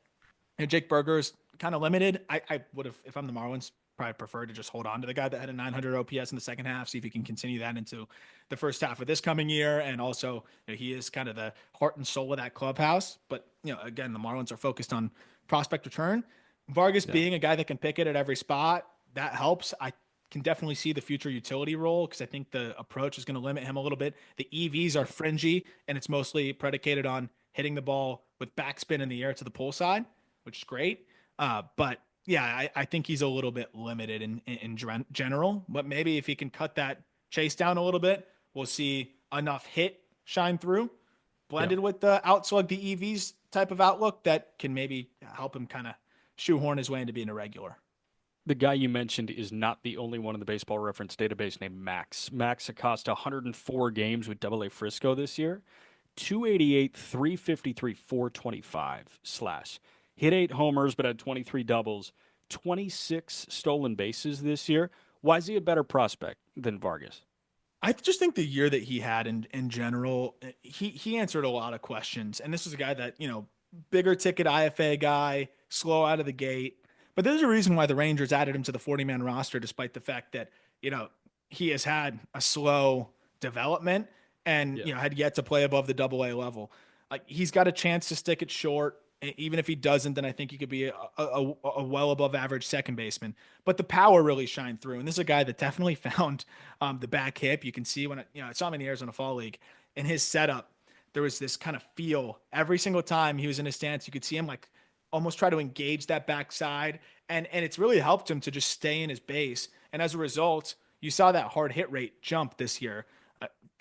A: Jake Berger is kind of limited. I would have, if I'm the Marlins, probably prefer to just hold on to the guy that had a 900 OPS in the second half, see if he can continue that into the first half of this coming year. And also, he is kind of the heart and soul of that clubhouse. But, again, the Marlins are focused on prospect return. Vargas
B: Yeah.
A: being a guy that can pick it at every spot, that helps. I can definitely see the future utility role because I think the approach is going to limit him a little bit. The EVs are fringy, and it's mostly predicated on hitting the ball with backspin in the air to the pull side, which is great. But yeah, I think he's a little bit limited in general. But maybe if he can cut that chase down a little bit, we'll see enough hit shine through,
B: Yeah.
A: blended with the outslug, the EVs type of outlook that can maybe help him kind of shoehorn his way into being a regular.
B: The guy you mentioned is not the only one in the baseball reference database named Max. Max Acosta, 104 games with Double A Frisco this year, 288, 353, 425 slash. Hit 8 homers, but had 23 doubles, 26 stolen bases this year. Why is he a better prospect than Vargas?
A: I just think the year that he had in general, he answered a lot of questions. And this is a guy that, bigger ticket IFA guy, slow out of the gate. But there's a reason why the Rangers added him to the 40-man roster, despite the fact that, he has had a slow development and,
B: Yeah.
A: had yet to play above the double A level. Like, he's got a chance to stick it short. Even if he doesn't, then I think he could be a well above average second baseman. But the power really shined through. And this is a guy that definitely found the back hip. You can see when I saw him in the Arizona Fall League, in his setup, there was this kind of feel every single time he was in his stance. You could see him like almost try to engage that backside, and it's really helped him to just stay in his base. And as a result, you saw that hard hit rate jump this year.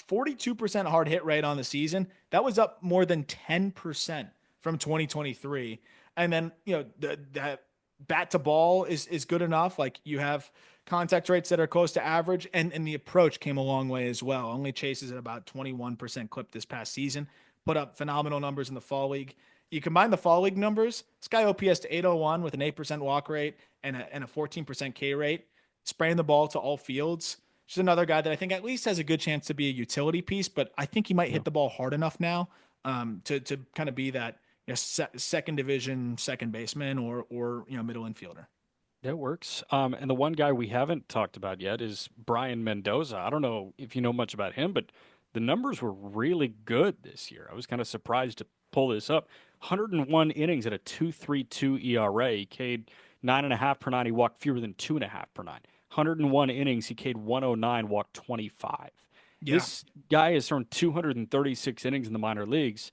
A: 42% hard hit rate on the season. That was up more than 10% from 2023. And then, that bat to ball is good enough. Like, you have contact rates that are close to average, and the approach came a long way as well. Only chases at about 21% clip this past season. Put up phenomenal numbers in the fall league. You combine the fall league numbers, this guy OPS to 801 with an 8% walk rate and a 14% K rate, spraying the ball to all fields. Just another guy that I think at least has a good chance to be a utility piece, but I think he might
B: Yeah.
A: hit the ball hard enough now to kind of be that, second division second baseman or middle infielder.
B: That works. And the one guy we haven't talked about yet is Brayan Mendoza. I don't know if you know much about him, but the numbers were really good this year. I was kind of surprised to pull this up. 101 innings at a 2.32 ERA. He K'd 9.5 per nine. He walked fewer than 2.5 per nine. 101 innings. He K'd 109, walked 25.
A: Yeah.
B: This guy has thrown 236 innings in the minor leagues.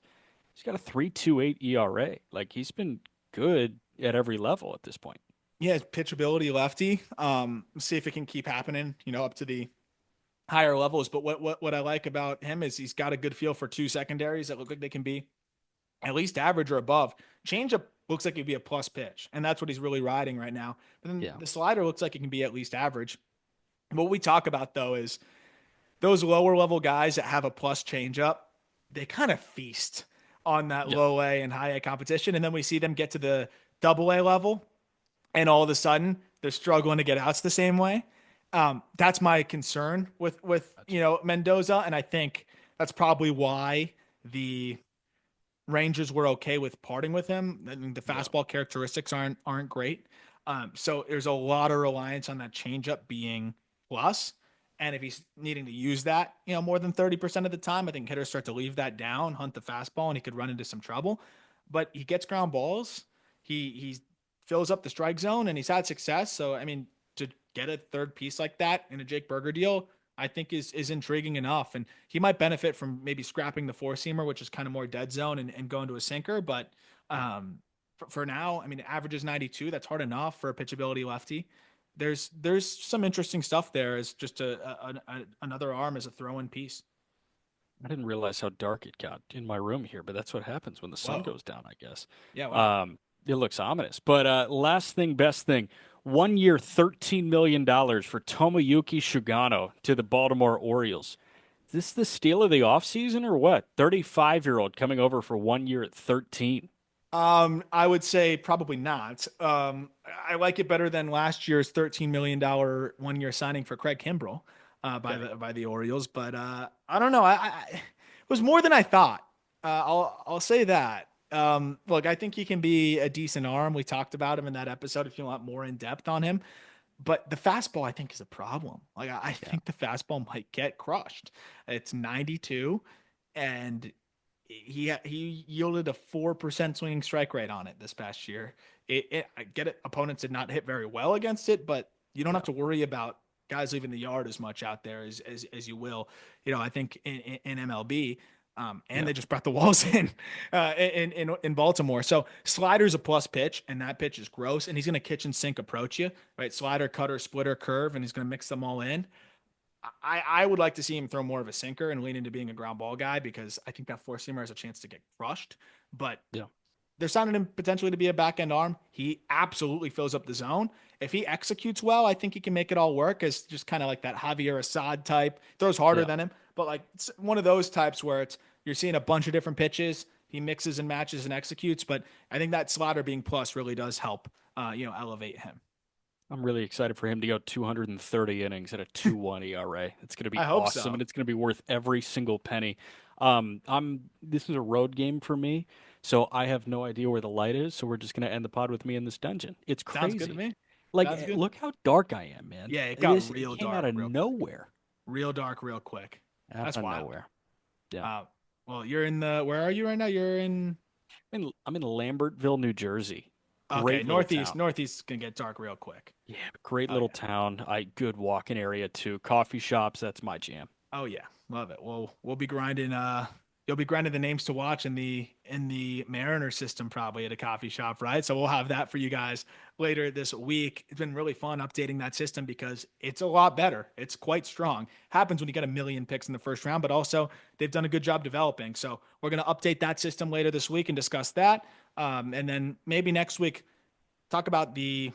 B: He's got a 3.28 ERA. Like, he's been good at every level at this point.
A: Yeah, pitchability lefty. See if it can keep happening, up to the higher levels. But what I like about him is he's got a good feel for two secondaries that look like they can be at least average or above. Changeup looks like it'd be a plus pitch, and that's what he's really riding right now. But then
B: Yeah.
A: the slider looks like it can be at least average. What we talk about though is those lower level guys that have a plus changeup, they kind of feast on that
B: Yeah.
A: low A and high A competition, and then we see them get to the double A level, and all of a sudden they're struggling to get outs the same way. That's my concern with
B: Gotcha.
A: Mendoza, and I think that's probably why the Rangers were okay with parting with him. I mean, the
B: Yeah.
A: fastball characteristics aren't great, so there's a lot of reliance on that changeup being plus. And if he's needing to use that, more than 30% of the time, I think hitters start to leave that down, hunt the fastball, and he could run into some trouble. But he gets ground balls. He fills up the strike zone, and he's had success. So I mean, to get a third piece like that in a Jake Berger deal, I think is intriguing enough. And he might benefit from maybe scrapping the four seamer, which is kind of more dead zone, and going to a sinker. But for now, I mean, average is 92. That's hard enough for a pitchability lefty. there's some interesting stuff there as just another arm as a throw-in piece.
B: I didn't realize how dark it got in my room here, but that's what happens when the sun
A: Whoa.
B: goes down, I guess.
A: Yeah, wow.
B: It looks ominous. But last thing, best thing. 1 year, $13 million for Tomoyuki Sugano to the Baltimore Orioles. Is this the steal of the offseason or what? 35-year-old coming over for 1 year at 13.
A: I would say probably not. I like it better than last year's $13 million 1 year signing for Craig Kimbrell
B: Okay.
A: by the Orioles. But I don't know. It was more than I thought. I'll say that. Look, I think he can be a decent arm. We talked about him in that episode. If you want more in depth on him, but the fastball I think is a problem. Like I
B: Yeah.
A: think the fastball might get crushed. It's 92, and he yielded a 4% swinging strike rate on it this past year. I get it. Opponents did not hit very well against it, but you don't
B: Yeah.
A: have to worry about guys leaving the yard as much out there as you will. I think in MLB. And
B: Yeah.
A: they just brought the walls in Baltimore. So slider's a plus pitch, and that pitch is gross. And he's going to kitchen sink approach you, right? Slider, cutter, splitter, curve, and he's going to mix them all in. I would like to see him throw more of a sinker and lean into being a ground ball guy because I think that four seamer has a chance to get crushed. But
B: Yeah.
A: they're signing him potentially to be a back end arm. He absolutely fills up the zone. If he executes well, I think he can make it all work as just kind of like that Javier Assad type. Throws harder
B: Yeah.
A: than him, but like it's one of those types where you're seeing a bunch of different pitches. He mixes and matches and executes. But I think that slider being plus really does help, elevate him.
B: I'm really excited for him to go 230 innings at a 2.1 ERA. It's going to be
A: I hope
B: awesome,
A: so.
B: and it's going to be worth every single penny. This is a road game for me, so I have no idea where the light is. So we're just going to end the pod with me in this dungeon. It's
A: Sounds good to
B: crazy.
A: me.
B: Like,
A: Sounds good.
B: look how dark I am, man.
A: Yeah, it got
B: It
A: real
B: came
A: dark
B: out of
A: real quick.
B: nowhere.
A: Real dark real quick.
B: Out
A: That's
B: of
A: wild.
B: nowhere. Yeah.
A: Uh, well, you're in the. Where are you right now? You're in.
B: I'm in Lambertville, New Jersey.
A: Okay,
B: Great little
A: northeast.
B: town.
A: Northeast can get dark real quick.
B: Yeah, great
A: Oh
B: little
A: yeah.
B: town. Good walking area too. Coffee shops, that's my jam.
A: Oh yeah. Love it. We'll be grinding. You'll be grinding the names to watch in the Mariner system probably at a coffee shop, right? So we'll have that for you guys later this week. It's been really fun updating that system because it's a lot better. It's quite strong. Happens when you get a million picks in the first round, but also they've done a good job developing. So we're gonna update that system later this week and discuss that. And then maybe next week talk about the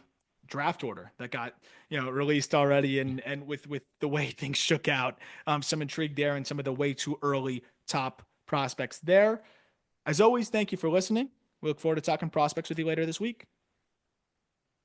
A: draft order that got released already and with the way things shook out, some intrigue there and some of the way too early top prospects there. As always, thank you for listening. We look forward to talking prospects with you later this week.